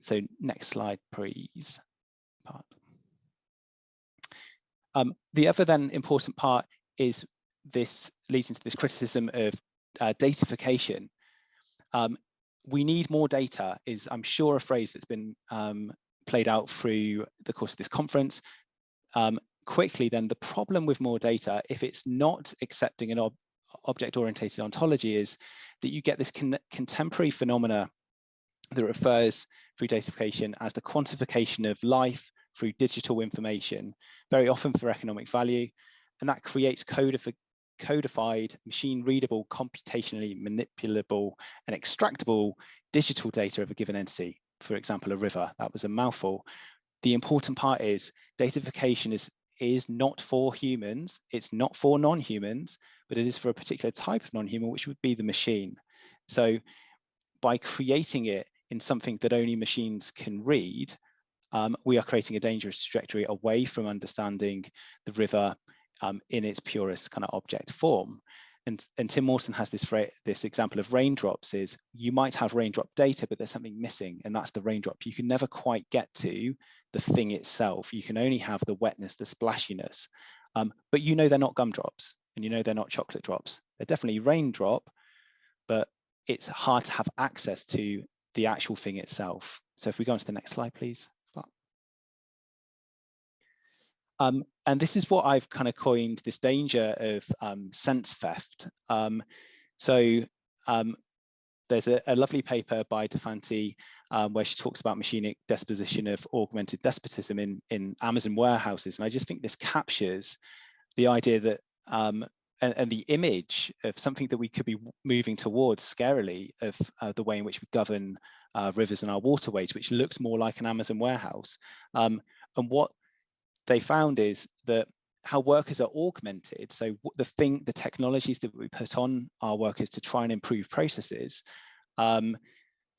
So next slide, please. The other then important part is this leads into this criticism of datafication. We need more data is, I'm sure, a phrase that's been played out through the course of this conference. Quickly then, the problem with more data, if it's not accepting an object-oriented ontology, is that you get this contemporary phenomena that refers through datafication as the quantification of life through digital information, very often for economic value, and that creates codified, machine-readable, computationally manipulable, and extractable digital data of a given entity. For example, a river. That was a mouthful. The important part is datafication is not for humans, it's not for non-humans, but it is for a particular type of non-human, which would be the machine. So by creating it in something that only machines can read, we are creating a dangerous trajectory away from understanding the river in its purest kind of object form. And Tim Morton has this example of raindrops is you might have raindrop data, but there's something missing, and that's the raindrop. You can never quite get to the thing itself. You can only have the wetness, the splashiness, but you know they're not gumdrops, and you know they're not chocolate drops. They're definitely raindrop, but it's hard to have access to the actual thing itself. So if we go on to the next slide, please. And this is what I've kind of coined this danger of sense theft. There's a lovely paper by DeFanti where she talks about machinic disposition of augmented despotism in Amazon warehouses. And I just think this captures the idea that, and the image of something that we could be moving towards scarily of the way in which we govern rivers and our waterways, which looks more like an Amazon warehouse. And what they found is that how workers are augmented, so the technologies that we put on our workers to try and improve processes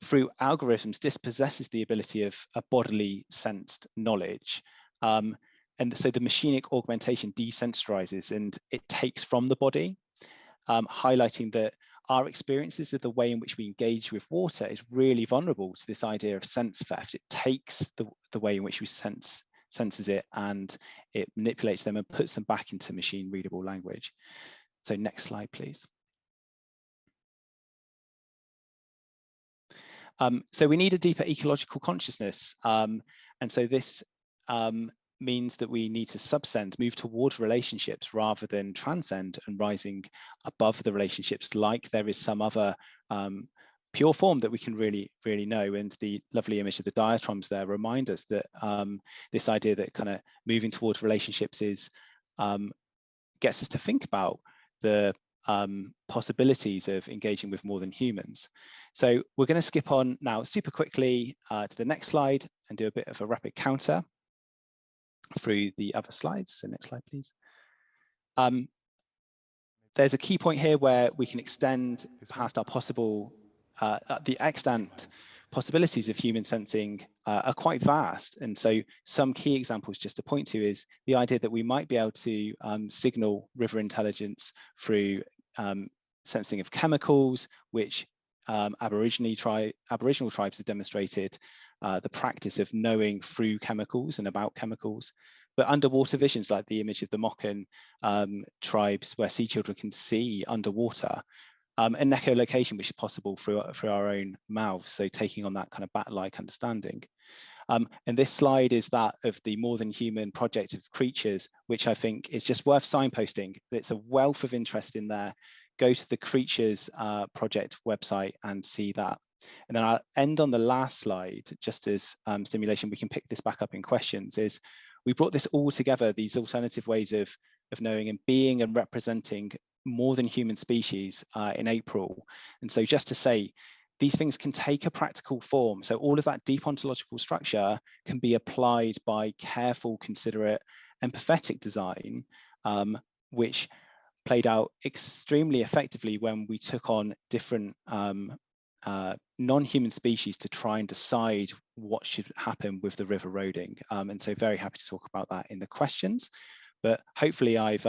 through algorithms dispossesses the ability of a bodily sensed knowledge. And so the machinic augmentation desensitizes and it takes from the body, highlighting that our experiences of the way in which we engage with water is really vulnerable to this idea of sense theft. It takes the way in which we senses it and it manipulates them and puts them back into machine readable language. So next slide, please. So we need a deeper ecological consciousness. And so this means that we need to subsend, move towards relationships rather than transcend and rising above the relationships like there is some other pure form that we can really know. And the lovely image of the diatrons there remind us that this idea that kind of moving towards relationships is gets us to think about the possibilities of engaging with more than humans. So we're going to skip on now super quickly to the next slide and do a bit of a rapid counter through the other slides. So next slide, please. There's a key point here where we can extend past our possible the extant possibilities of human sensing are quite vast. And so some key examples just to point to is the idea that we might be able to signal river intelligence through sensing of chemicals, which Aboriginal tribes have demonstrated the practice of knowing through chemicals and about chemicals. But underwater visions, like the image of the Moken tribes where sea children can see underwater, and echolocation, which is possible through our own mouths, so taking on that kind of bat-like understanding. And this slide is that of the More Than Human project of creatures, which I think is just worth signposting. It's a wealth of interest in there. Go to the Creatures project website and see that. And then I'll end on the last slide, just as stimulation, we can pick this back up in questions, is we brought this all together, these alternative ways of knowing and being and representing more than human species in April. And so just to say, these things can take a practical form. So all of that deep ontological structure can be applied by careful, considerate, empathetic design, which played out extremely effectively when we took on different non-human species to try and decide what should happen with the river eroding. And so very happy to talk about that in the questions. but hopefully I've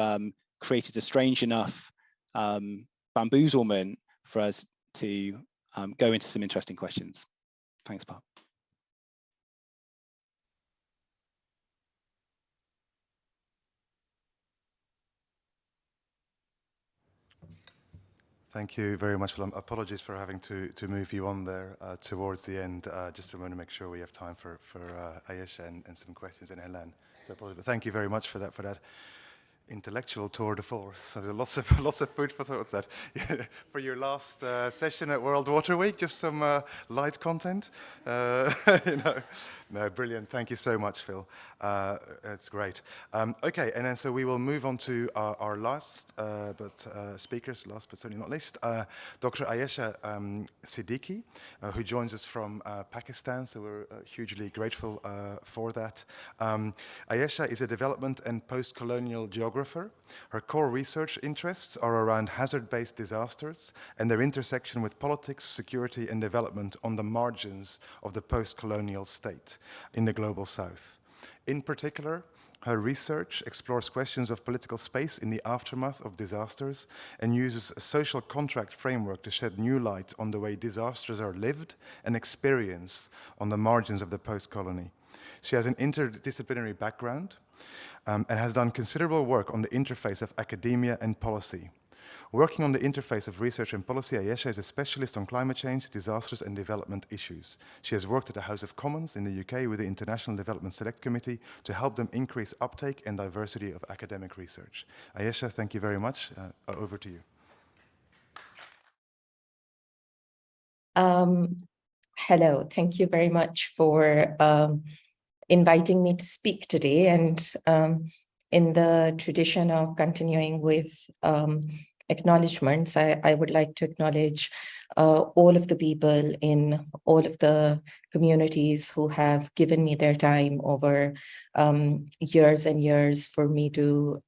created a strange enough bamboozlement for us to go into some interesting questions. Thanks, Bart. Thank you very much, Phil. Apologies for having to move you on there towards the end. Just want to make sure we have time for Ayesha and some questions and Helen. So apologies, but thank you very much for that intellectual tour de force. So there's lots of food for thought that for your last session at World Water Week. Just some light content. No, brilliant. Thank you so much, Phil. It's great. Okay, and then so we will move on to our last speakers, last but certainly not least, Dr. Ayesha Siddiqui, who joins us from Pakistan. So we're hugely grateful for that. Ayesha is a development and post-colonial geographer. Her core research interests are around hazard-based disasters and their intersection with politics, security, and development on the margins of the post-colonial state in the global south. In particular, her research explores questions of political space in the aftermath of disasters and uses a social contract framework to shed new light on the way disasters are lived and experienced on the margins of the post-colony. She has an interdisciplinary background and has done considerable work on the interface of academia and policy. Working on the interface of research and policy, Ayesha is a specialist on climate change, disasters, and development issues. She has worked at the House of Commons in the UK with the International Development Select Committee to help them increase uptake and diversity of academic research. Ayesha, thank you very much. Over to you. Hello, thank you very much for inviting me to speak today. And in the tradition of continuing with acknowledgements, I would like to acknowledge all of the people in all of the communities who have given me their time over years and years for me to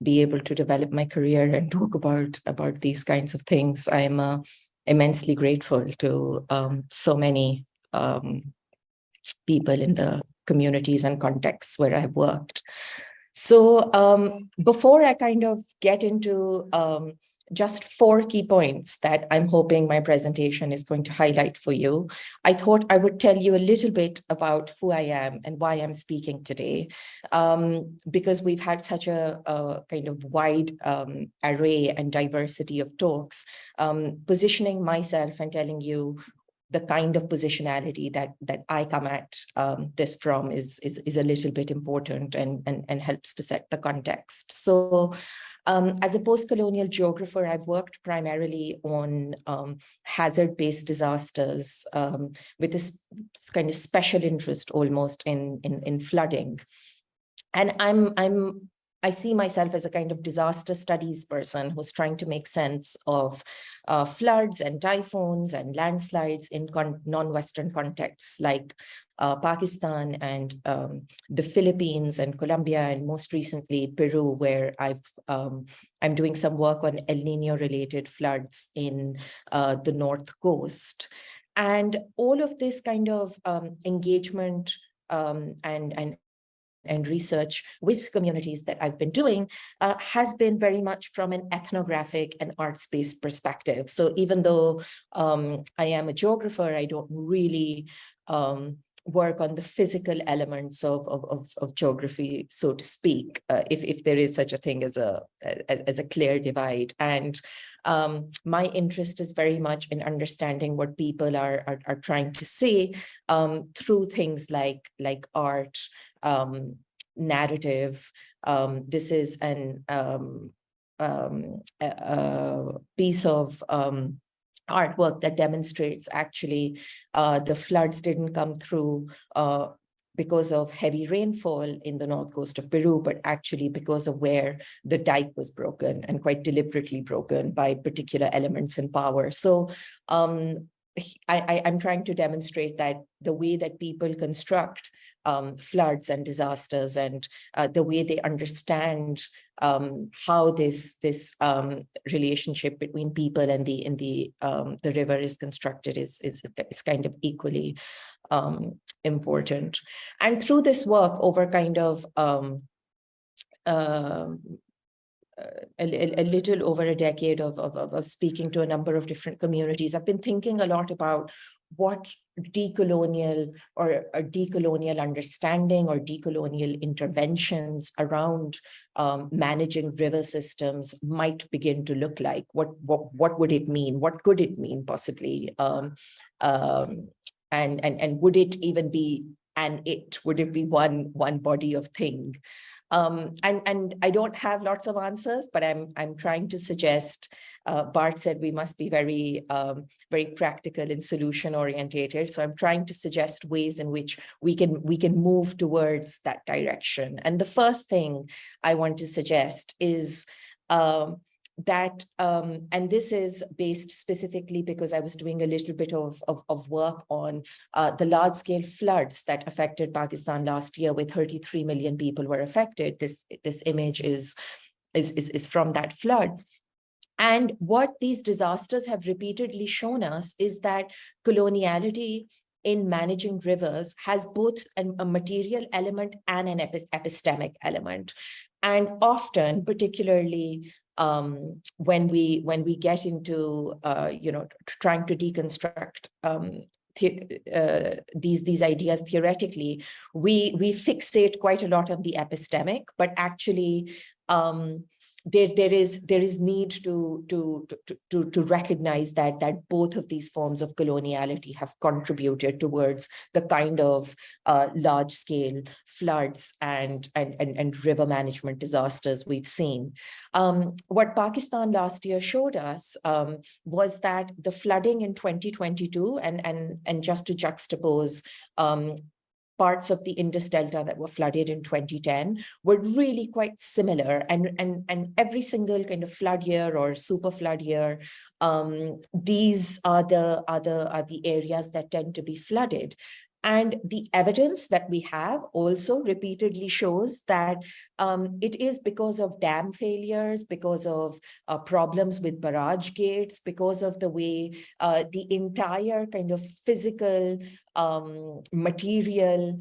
be able to develop my career and talk about these kinds of things. I'm immensely grateful to so many people in the communities and contexts where I've worked. So before I kind of get into just 4 key points that I'm hoping my presentation is going to highlight for you, I thought I would tell you a little bit about who I am and why I'm speaking today, because we've had such a kind of wide array and diversity of talks. Positioning myself and telling you the kind of positionality that I come at this from is a little bit important and helps to set the context. So as a post-colonial geographer, I've worked primarily on hazard-based disasters with this kind of special interest almost in flooding. And I see myself as a kind of disaster studies person who's trying to make sense of floods and typhoons and landslides in non-Western contexts like Pakistan and the Philippines and Colombia, and most recently Peru, where I'm doing some work on El Nino related floods in the North Coast. And all of this kind of engagement and research with communities that I've been doing has been very much from an ethnographic and arts-based perspective. So even though I am a geographer, I don't really work on the physical elements of geography, so to speak, if there is such a thing as a clear divide. And my interest is very much in understanding what people are trying to say through things like art, narrative. This is a piece of artwork that demonstrates actually the floods didn't come through because of heavy rainfall in the north coast of Peru, but actually because of where the dike was broken, and quite deliberately broken by particular elements in power. So I'm trying to demonstrate that the way that people construct floods and disasters, and the way they understand how this relationship between people and the river is constructed is kind of equally important. And through this work over kind of um, a little over a decade of speaking to a number of different communities, I've been thinking a lot about what decolonial or a decolonial understanding or decolonial interventions around managing river systems might begin to look like. What would it mean? What could it mean possibly? And would it even be would it be one body of thing? And I don't have lots of answers, but I'm trying to suggest. Bart said we must be very practical and solution orientated. So I'm trying to suggest ways in which we can move towards that direction. And the first thing I want to suggest is that, and this is based specifically because I was doing a little bit of work on the large-scale floods that affected Pakistan last year, with 33 million people were affected. This image is from that flood. And what these disasters have repeatedly shown us is that coloniality in managing rivers has both a material element and an epistemic element. And often, particularly when we get into trying to deconstruct these ideas theoretically, we fixate quite a lot on the epistemic, but actually there is need to recognize that both of these forms of coloniality have contributed towards the kind of large scale floods and river management disasters we've seen. What Pakistan last year showed us was that the flooding in 2022, and just to juxtapose parts of the Indus Delta that were flooded in 2010 were really quite similar, and every single kind of flood year or super flood year, these are the areas that tend to be flooded. And the evidence that we have also repeatedly shows that it is because of dam failures, because of problems with barrage gates, because of the way the entire kind of physical, material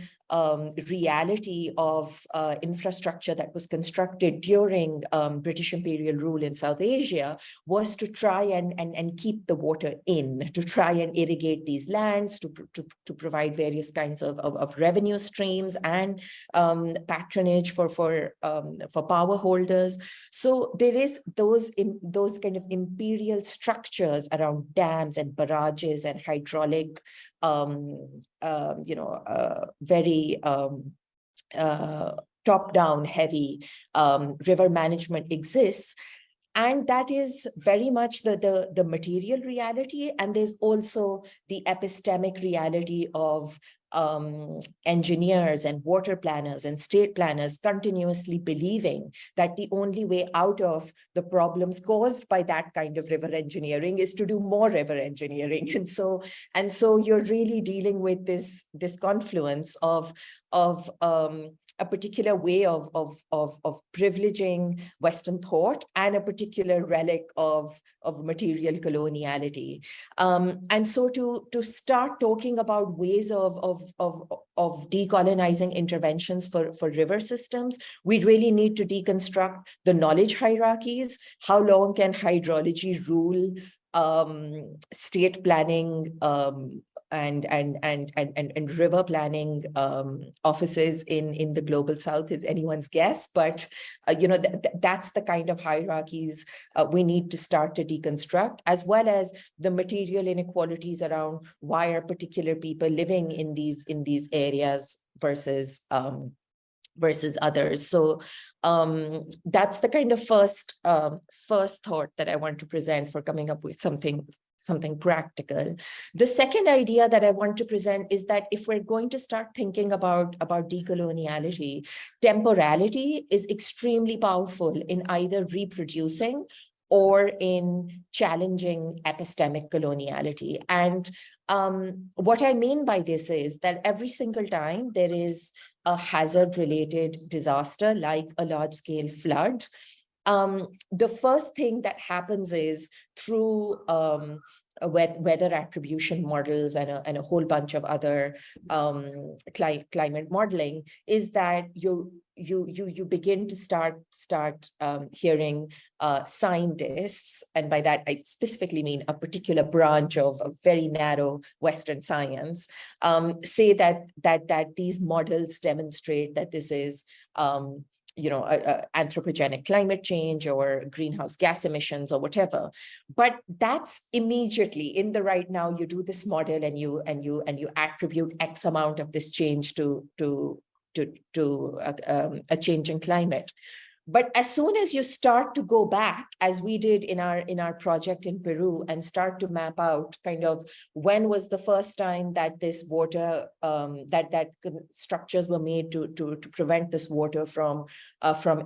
reality of infrastructure that was constructed during British imperial rule in South Asia was to try and keep the water in, to try and irrigate these lands, to provide various kinds of revenue streams and patronage for power holders. So there is those kind of imperial structures around dams and barrages and hydraulic very top-down heavy river management exists. And that is very much the material reality. And there's also the epistemic reality of engineers and water planners and state planners continuously believing that the only way out of the problems caused by that kind of river engineering is to do more river engineering. And so you're really dealing with this confluence of a particular way of privileging Western thought and a particular relic of material coloniality. And so to start talking about ways of decolonizing interventions for river systems, we really need to deconstruct the knowledge hierarchies. How long can hydrology rule state planning and river planning offices in the global south is anyone's guess, but that's the kind of hierarchies we need to start to deconstruct, as well as the material inequalities around why are particular people living in these areas versus others. So that's the kind of first thought that I want to present for coming up with something practical. The second idea that I want to present is that if we're going to start thinking about decoloniality, temporality is extremely powerful in either reproducing or in challenging epistemic coloniality. And what I mean by this is that every single time there is a hazard-related disaster, like a large-scale flood, the first thing that happens is through weather attribution models and a whole bunch of other climate modeling, is that you begin to start hearing scientists, and by that I specifically mean a particular branch of a very narrow Western science, say that these models demonstrate that this is anthropogenic climate change or greenhouse gas emissions or whatever. But that's immediately in the right now. You do this model and you attribute X amount of this change to a change in climate. But as soon as you start to go back, as we did in our project in Peru, and start to map out kind of when was the first time that this water, that structures were made to prevent this water from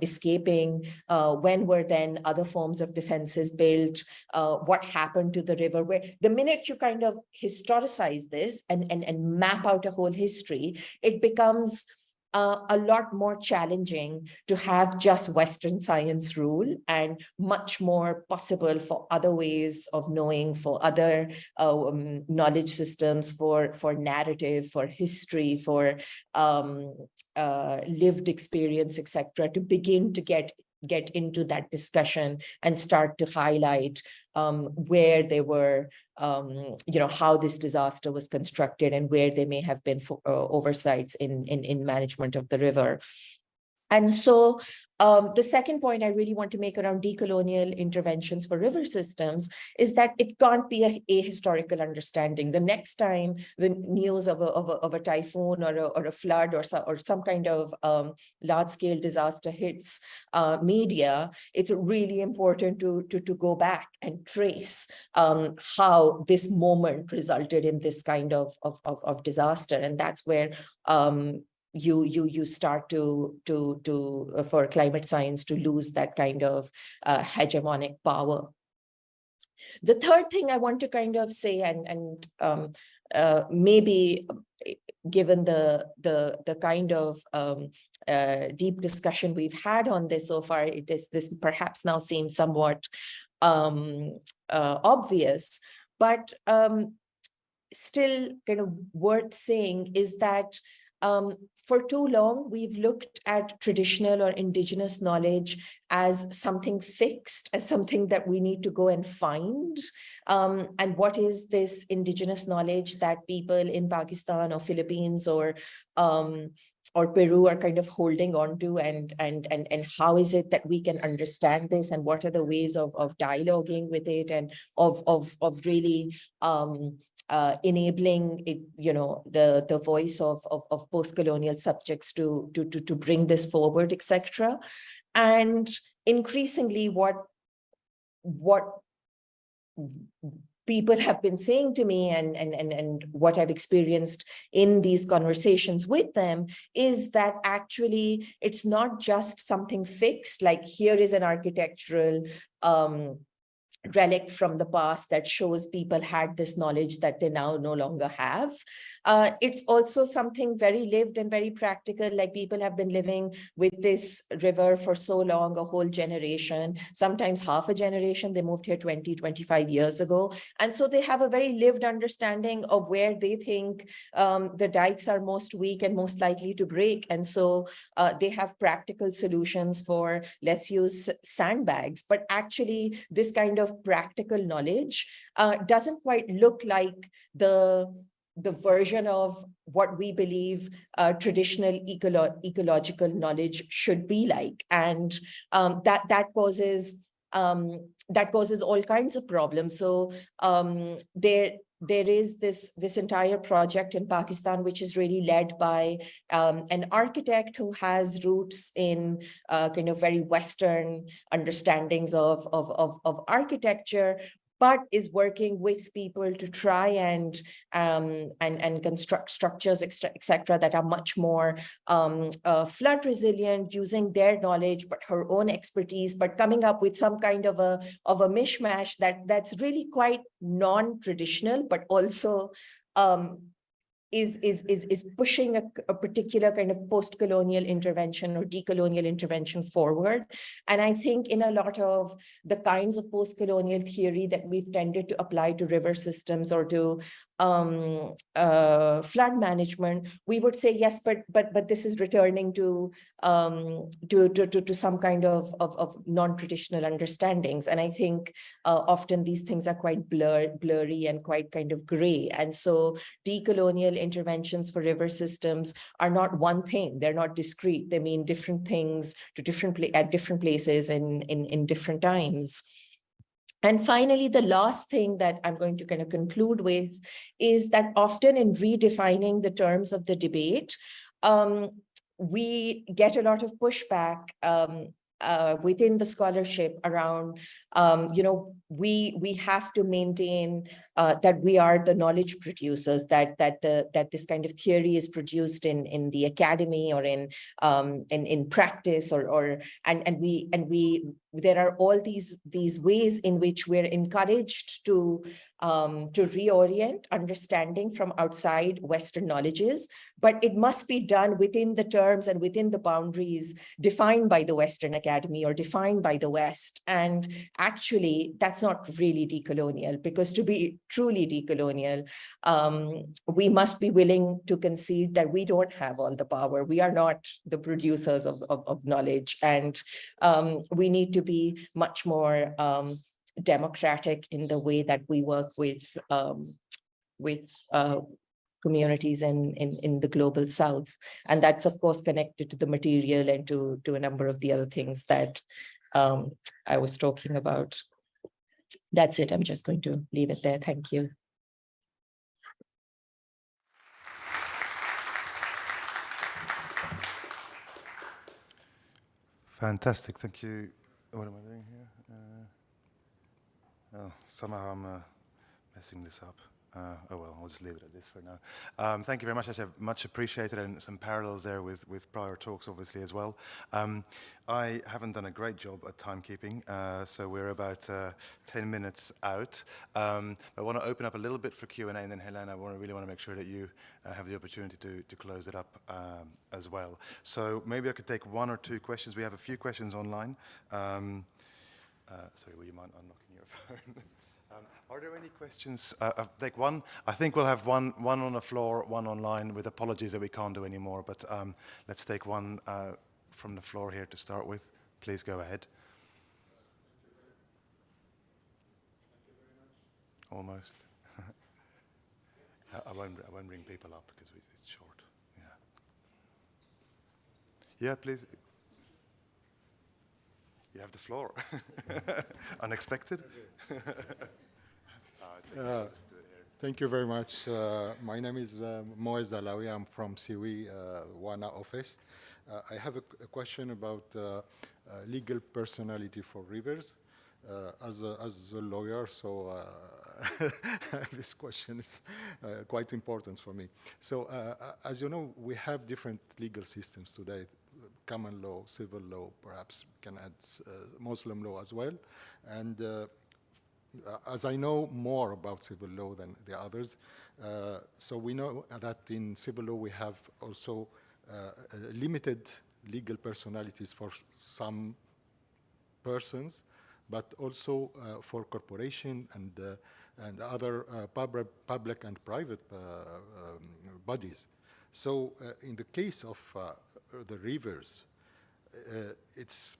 escaping, when were then other forms of defenses built, what happened to the river, where the minute you kind of historicize this and map out a whole history, it becomes a lot more challenging to have just Western science rule, and much more possible for other ways of knowing, for other knowledge systems, for narrative, for history, for lived experience, etc., to begin to get into that discussion and start to highlight where they were, how this disaster was constructed, and where there may have been oversights in management of the river. And so the second point I really want to make around decolonial interventions for river systems is that it can't be a historical understanding. The next time the news of a typhoon or a flood or some kind of large-scale disaster hits media, it's really important to go back and trace how this moment resulted in this kind of disaster. And that's where you start to for climate science to lose that kind of hegemonic power. The third thing I want to kind of say, and maybe given the kind of deep discussion we've had on this so far, this perhaps now seems somewhat obvious, but still kind of worth saying is that for too long, we've looked at traditional or indigenous knowledge as something fixed, as something that we need to go and find. And what is this indigenous knowledge that people in Pakistan or Philippines or Peru are kind of holding on to, and how is it that we can understand this, and what are the ways of dialoguing with it, and of really enabling it, the voice of post-colonial subjects to bring this forward, etc. And increasingly, what people have been saying to me, and what I've experienced in these conversations with them, is that actually it's not just something fixed, like here is an architectural relic from the past that shows people had this knowledge that they now no longer have. It's also something very lived and very practical, like people have been living with this river for so long, a whole generation, sometimes half a generation. They moved here 20, 25 years ago. And so they have a very lived understanding of where they think the dikes are most weak and most likely to break. And so they have practical solutions for, let's use sandbags. But actually, this kind of practical knowledge doesn't quite look like the version of what we believe traditional ecological knowledge should be like, and that causes all kinds of problems. So there is this entire project in Pakistan, which is really led by an architect who has roots in kind of very Western understandings of architecture, but is working with people to try and construct structures, etc., that are much more flood resilient, using their knowledge, but her own expertise, but coming up with some kind of a mishmash that's really quite non-traditional, but also is pushing a particular kind of post-colonial intervention or decolonial intervention forward. And I think in a lot of the kinds of post-colonial theory that we've tended to apply to river systems or to flood management, we would say yes, but this is returning to some kind of non-traditional understandings. And I think often these things are quite blurry and quite kind of gray. And so decolonial interventions for river systems are not one thing. They're not discrete. They mean different things to at different places in different times. And finally, the last thing that I'm going to kind of conclude with is that often in redefining the terms of the debate, we get a lot of pushback within the scholarship around, we have to maintain that we are the knowledge producers, that this kind of theory is produced in the academy or in practice, and there are all these ways in which we're encouraged to reorient understanding from outside Western knowledges, but it must be done within the terms and within the boundaries defined by the Western Academy or defined by the West. And actually, that's not really decolonial, because to be truly decolonial, we must be willing to concede that we don't have all the power. We are not the producers of knowledge, and we need to be much more democratic in the way that we work with communities in the global South. And that's, of course, connected to the material and to a number of the other things that I was talking about. That's it. I'm just going to leave it there. Thank you. Fantastic. Thank you. What am I doing here? Oh, somehow I'm messing this up. Oh well, I'll just leave it at this for now. Thank you very much, Asha. Much appreciated, and some parallels there with prior talks, obviously, as well. I haven't done a great job at timekeeping, so we're about 10 minutes out. I want to open up a little bit for Q&A, and then Helena, I really want to make sure that you have the opportunity to close it up as well. So maybe I could take one or two questions. We have a few questions online. Sorry, would you mind unlocking your phone? Are there any questions? I'll take one. I think we'll have one on the floor, one online, with apologies that we can't do any more. But let's take one from the floor here to start with. Please go ahead. Almost. I won't bring people up because it's short. Yeah. Yeah, please. You have the floor. Unexpected? Thank you very much. My name is Moez Alawi. I'm from Siwi, Wana office. I have a question about legal personality for rivers. As a lawyer, so this question is quite important for me. So as you know, we have different legal systems today. Common law, civil law, perhaps can add Muslim law as well. And as I know more about civil law than the others, so we know that in civil law we have also limited legal personalities for some persons, but also for corporation and other public and private bodies. So in the case of the rivers, it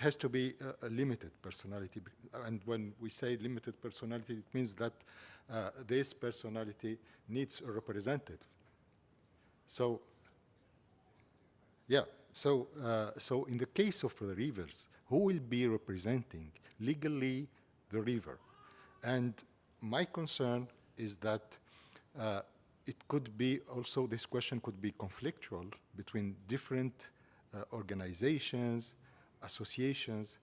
has to be a limited personality. And when we say limited personality, it means that this personality needs a representative. So, yeah, so in the case of the rivers, who will be representing legally the river? And my concern is that it could be also, this question could be conflictual between different organizations, associations,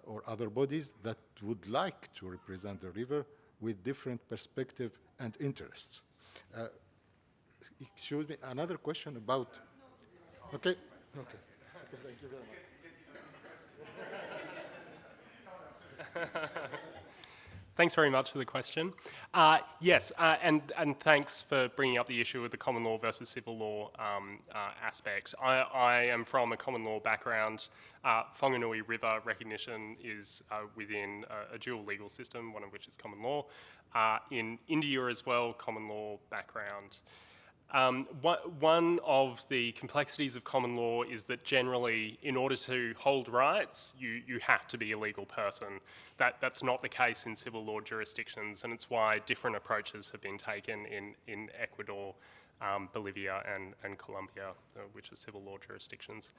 or other bodies that would like to represent the river with different perspective and interests. Excuse me, another question about, okay, thank you very much. Thanks very much for the question. Yes, and thanks for bringing up the issue of the common law versus civil law aspect. I am from a common law background. Whanganui River recognition is within a dual legal system, one of which is common law. In India as well, common law background. One of the complexities of common law is that generally, in order to hold rights, you have to be a legal person. That's not the case in civil law jurisdictions, and it's why different approaches have been taken in Ecuador, Bolivia, and Colombia, which are civil law jurisdictions.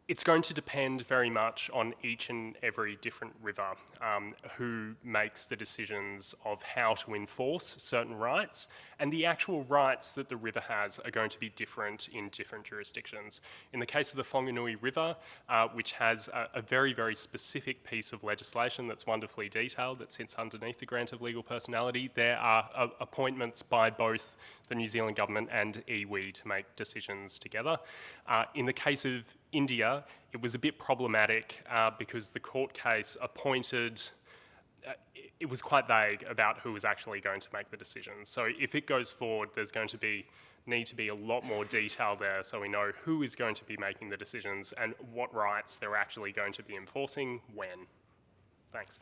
It's going to depend very much on each and every different river who makes the decisions of how to enforce certain rights, and the actual rights that the river has are going to be different in different jurisdictions. In the case of the Whanganui River, which has a very, very specific piece of legislation that's wonderfully detailed that sits underneath the grant of legal personality, there are appointments by both the New Zealand government and iwi to make decisions together. In the case of India, it was a bit problematic because the court case appointed, it was quite vague about who was actually going to make the decisions. So if it goes forward, there's going to need to be a lot more detail there so we know who is going to be making the decisions and what rights they're actually going to be enforcing when. Thanks.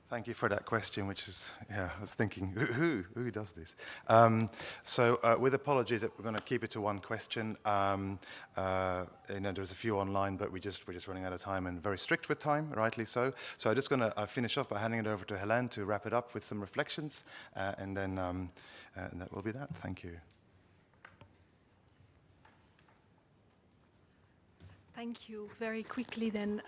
Thank you for that question, which is, yeah, I was thinking, who does this? With apologies, we're going to keep it to one question. There's a few online, but we're just running out of time and very strict with time, rightly so. So I'm just going to finish off by handing it over to Helene to wrap it up with some reflections, and then and that will be that. Thank you. Thank you. Very quickly then.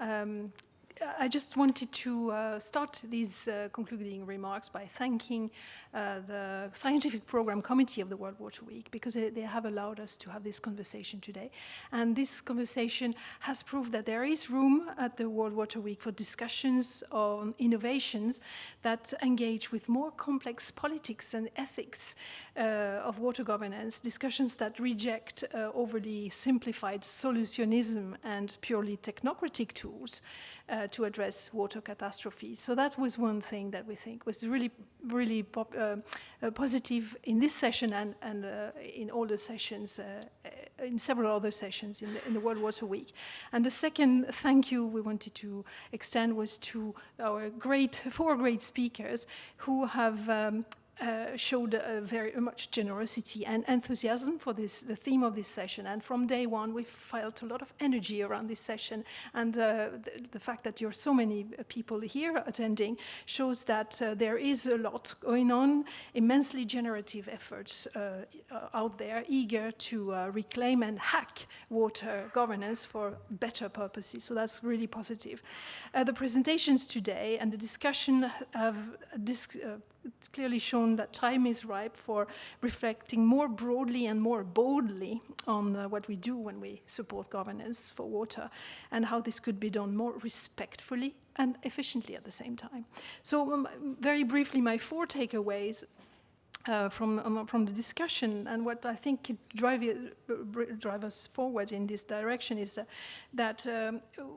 I just wanted to start these concluding remarks by thanking the Scientific Program Committee of the World Water Week, because they have allowed us to have this conversation today. And this conversation has proved that there is room at the World Water Week for discussions on innovations that engage with more complex politics and ethics of water governance, discussions that reject overly simplified solutionism and purely technocratic tools to address water catastrophes. So that was one thing that we think was really, really positive in this session and in all the sessions, in several other sessions in the World Water Week. And the second thank you we wanted to extend was to our four great speakers who have showed very much generosity and enthusiasm for the theme of this session. And from day one, we felt a lot of energy around this session. And the fact that you're so many people here attending shows that there is a lot going on, immensely generative efforts out there, eager to reclaim and hack water governance for better purposes. So that's really positive. The presentations today and the discussion have it's clearly shown that time is ripe for reflecting more broadly and more boldly on what we do when we support governance for water and how this could be done more respectfully and efficiently at the same time. So very briefly, my four takeaways from the discussion, and what I think could drive us forward in this direction is that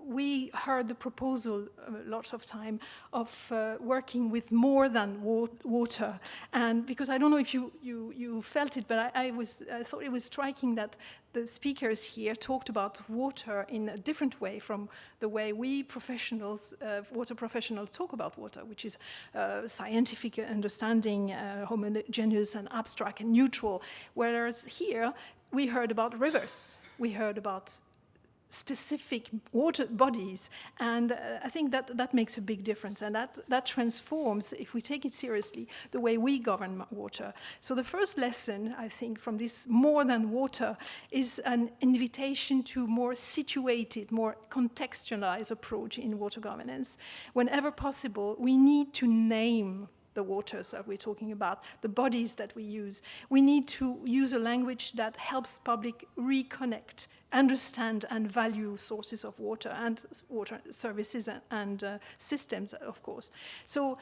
we heard the proposal lots of time of working with more than water. And because I don't know if you felt it, but I thought it was striking that the speakers here talked about water in a different way from the way we professionals, water professionals, talk about water, which is scientific understanding, homogeneous and abstract and neutral. Whereas here, we heard about rivers, we heard about specific water bodies, and I think that makes a big difference, and that transforms, if we take it seriously, the way we govern water. So the first lesson, I think, from this more than water is an invitation to more situated, more contextualized approach in water governance. Whenever possible, we need to name the waters that we're talking about, the bodies that we use. We need to use a language that helps public reconnect, understand and value sources of water and water services and systems, of course. So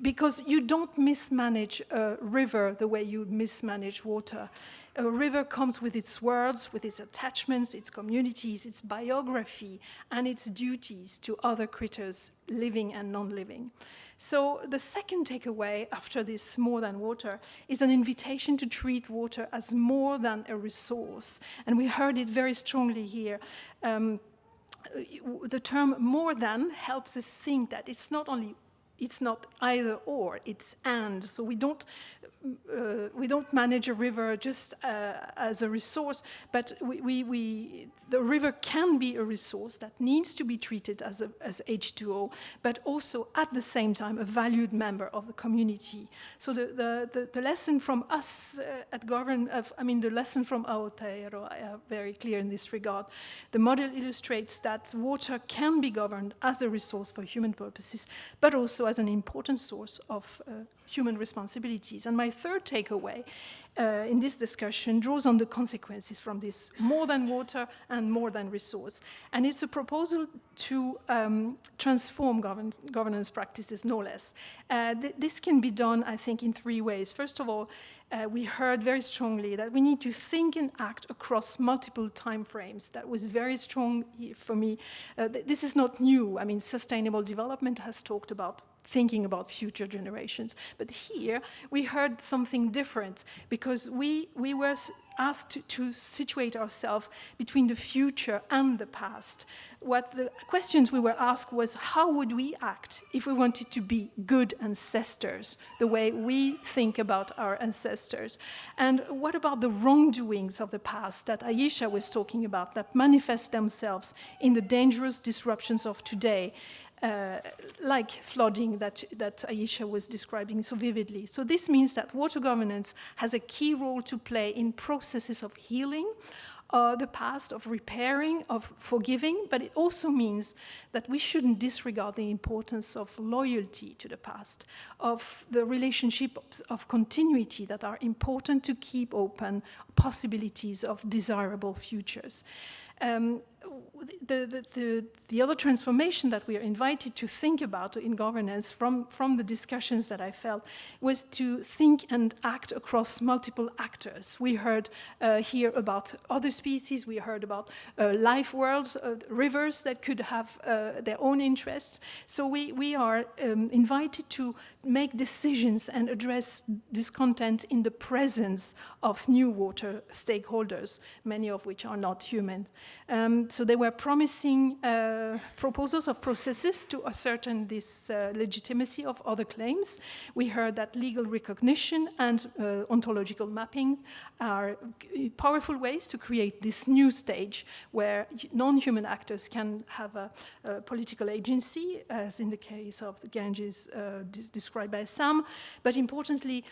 because you don't mismanage a river the way you mismanage water. A river comes with its words, with its attachments, its communities, its biography, and its duties to other critters, living and non-living. So the second takeaway after this more than water is an invitation to treat water as more than a resource. And we heard it very strongly here. The term more than helps us think that it's not either or, it's and. So we don't manage a river just as a resource, but the river can be a resource that needs to be treated as H2O, but also at the same time a valued member of the community. So the lesson from us at the lesson from Aotearoa are very clear in this regard. The model illustrates that water can be governed as a resource for human purposes, but also as an important source of human responsibilities. And my third takeaway in this discussion draws on the consequences from this more than water and more than resource. And it's a proposal to transform governance practices, no less. This can be done, I think, in three ways. First of all, we heard very strongly that we need to think and act across multiple time frames. That was very strong for me. This is not new. I mean, sustainable development has talked about thinking about future generations. But here we heard something different because we were asked to situate ourselves between the future and the past. What the questions we were asked was, how would we act if we wanted to be good ancestors, the way we think about our ancestors? And what about the wrongdoings of the past that Aisha was talking about that manifest themselves in the dangerous disruptions of today? Like flooding that Aisha was describing so vividly. So this means that water governance has a key role to play in processes of healing the past, of repairing, of forgiving, but it also means that we shouldn't disregard the importance of loyalty to the past, of the relationships of continuity that are important to keep open possibilities of desirable futures. The other transformation that we are invited to think about in governance from the discussions that I felt was to think and act across multiple actors. We heard here about other species, we heard about life worlds, rivers that could have their own interests. So we are invited to make decisions and address this content in the presence of new water stakeholders, many of which are not human. So they were promising proposals of processes to ascertain this legitimacy of other claims. We heard that legal recognition and ontological mapping are powerful ways to create this new stage where non-human actors can have a political agency, as in the case of the Ganges described by Sam, but importantly,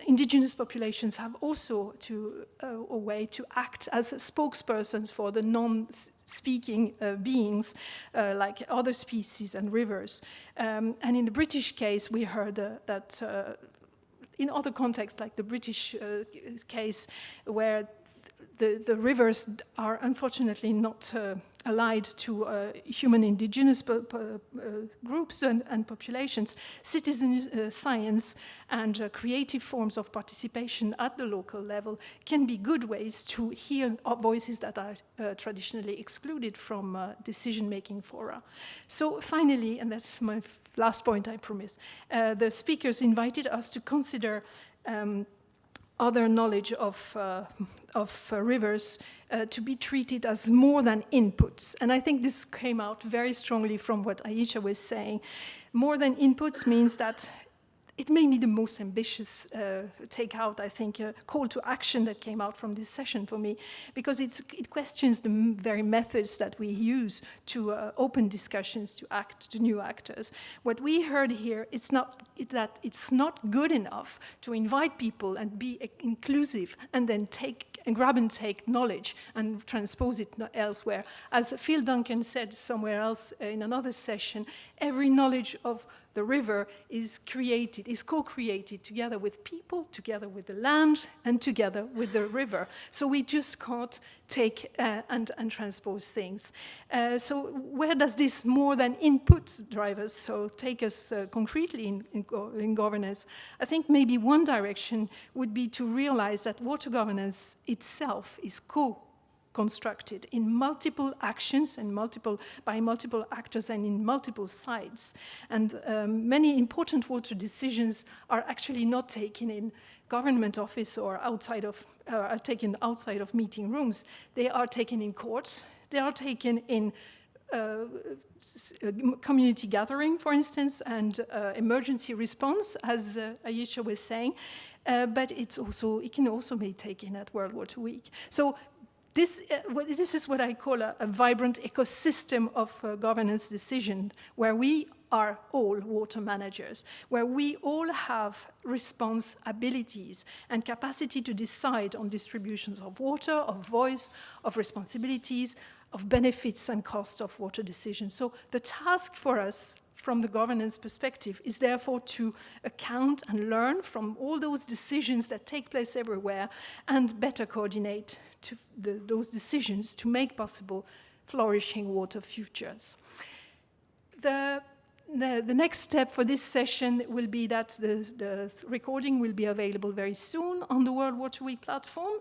indigenous populations have also a way to act as spokespersons for the non-speaking beings like other species and rivers. And in the British case, we heard that in other contexts, like the British case, where the rivers are unfortunately not allied to human indigenous groups and populations, citizen science and creative forms of participation at the local level can be good ways to hear voices that are traditionally excluded from decision-making fora. So finally, and that's my last point, I promise, the speakers invited us to consider other knowledge of rivers to be treated as more than inputs. And I think this came out very strongly from what Aisha was saying. More than inputs means that it may be the most ambitious takeout, I think, call to action that came out from this session for me, because it questions the very methods that we use to open discussions, to act to new actors. What we heard here is that it's not good enough to invite people and be inclusive and then grab and take knowledge and transpose it elsewhere. As Phil Duncan said somewhere else in another session, every knowledge of the river is co-created together with people, together with the land, and together with the river. So we just can't take and transpose things. So where does this more than input drivers, so take us concretely in governance? I think maybe one direction would be to realize that water governance itself is constructed in multiple actions and by multiple actors and in multiple sites. And many important water decisions are actually not taken in government office or are taken outside of meeting rooms. They are taken in courts. They are taken in community gathering, for instance, and emergency response, as Ayesha was saying. But it can also be taken at World Water Week. So this is what I call a vibrant ecosystem of governance decision, where we are all water managers, where we all have responsibilities and capacity to decide on distributions of water, of voice, of responsibilities, of benefits and costs of water decisions. So the task for us from the governance perspective is therefore to account and learn from all those decisions that take place everywhere and better coordinate those decisions to make possible flourishing water futures. The next step for this session will be that the recording will be available very soon on the World Water Week platform.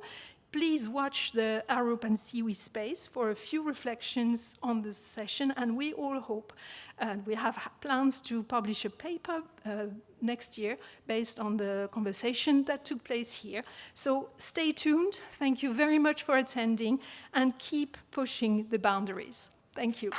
Please watch the Arup and Siwi space for a few reflections on this session, and we all hope, and we have plans to publish a paper next year based on the conversation that took place here. So stay tuned. Thank you very much for attending, and keep pushing the boundaries. Thank you.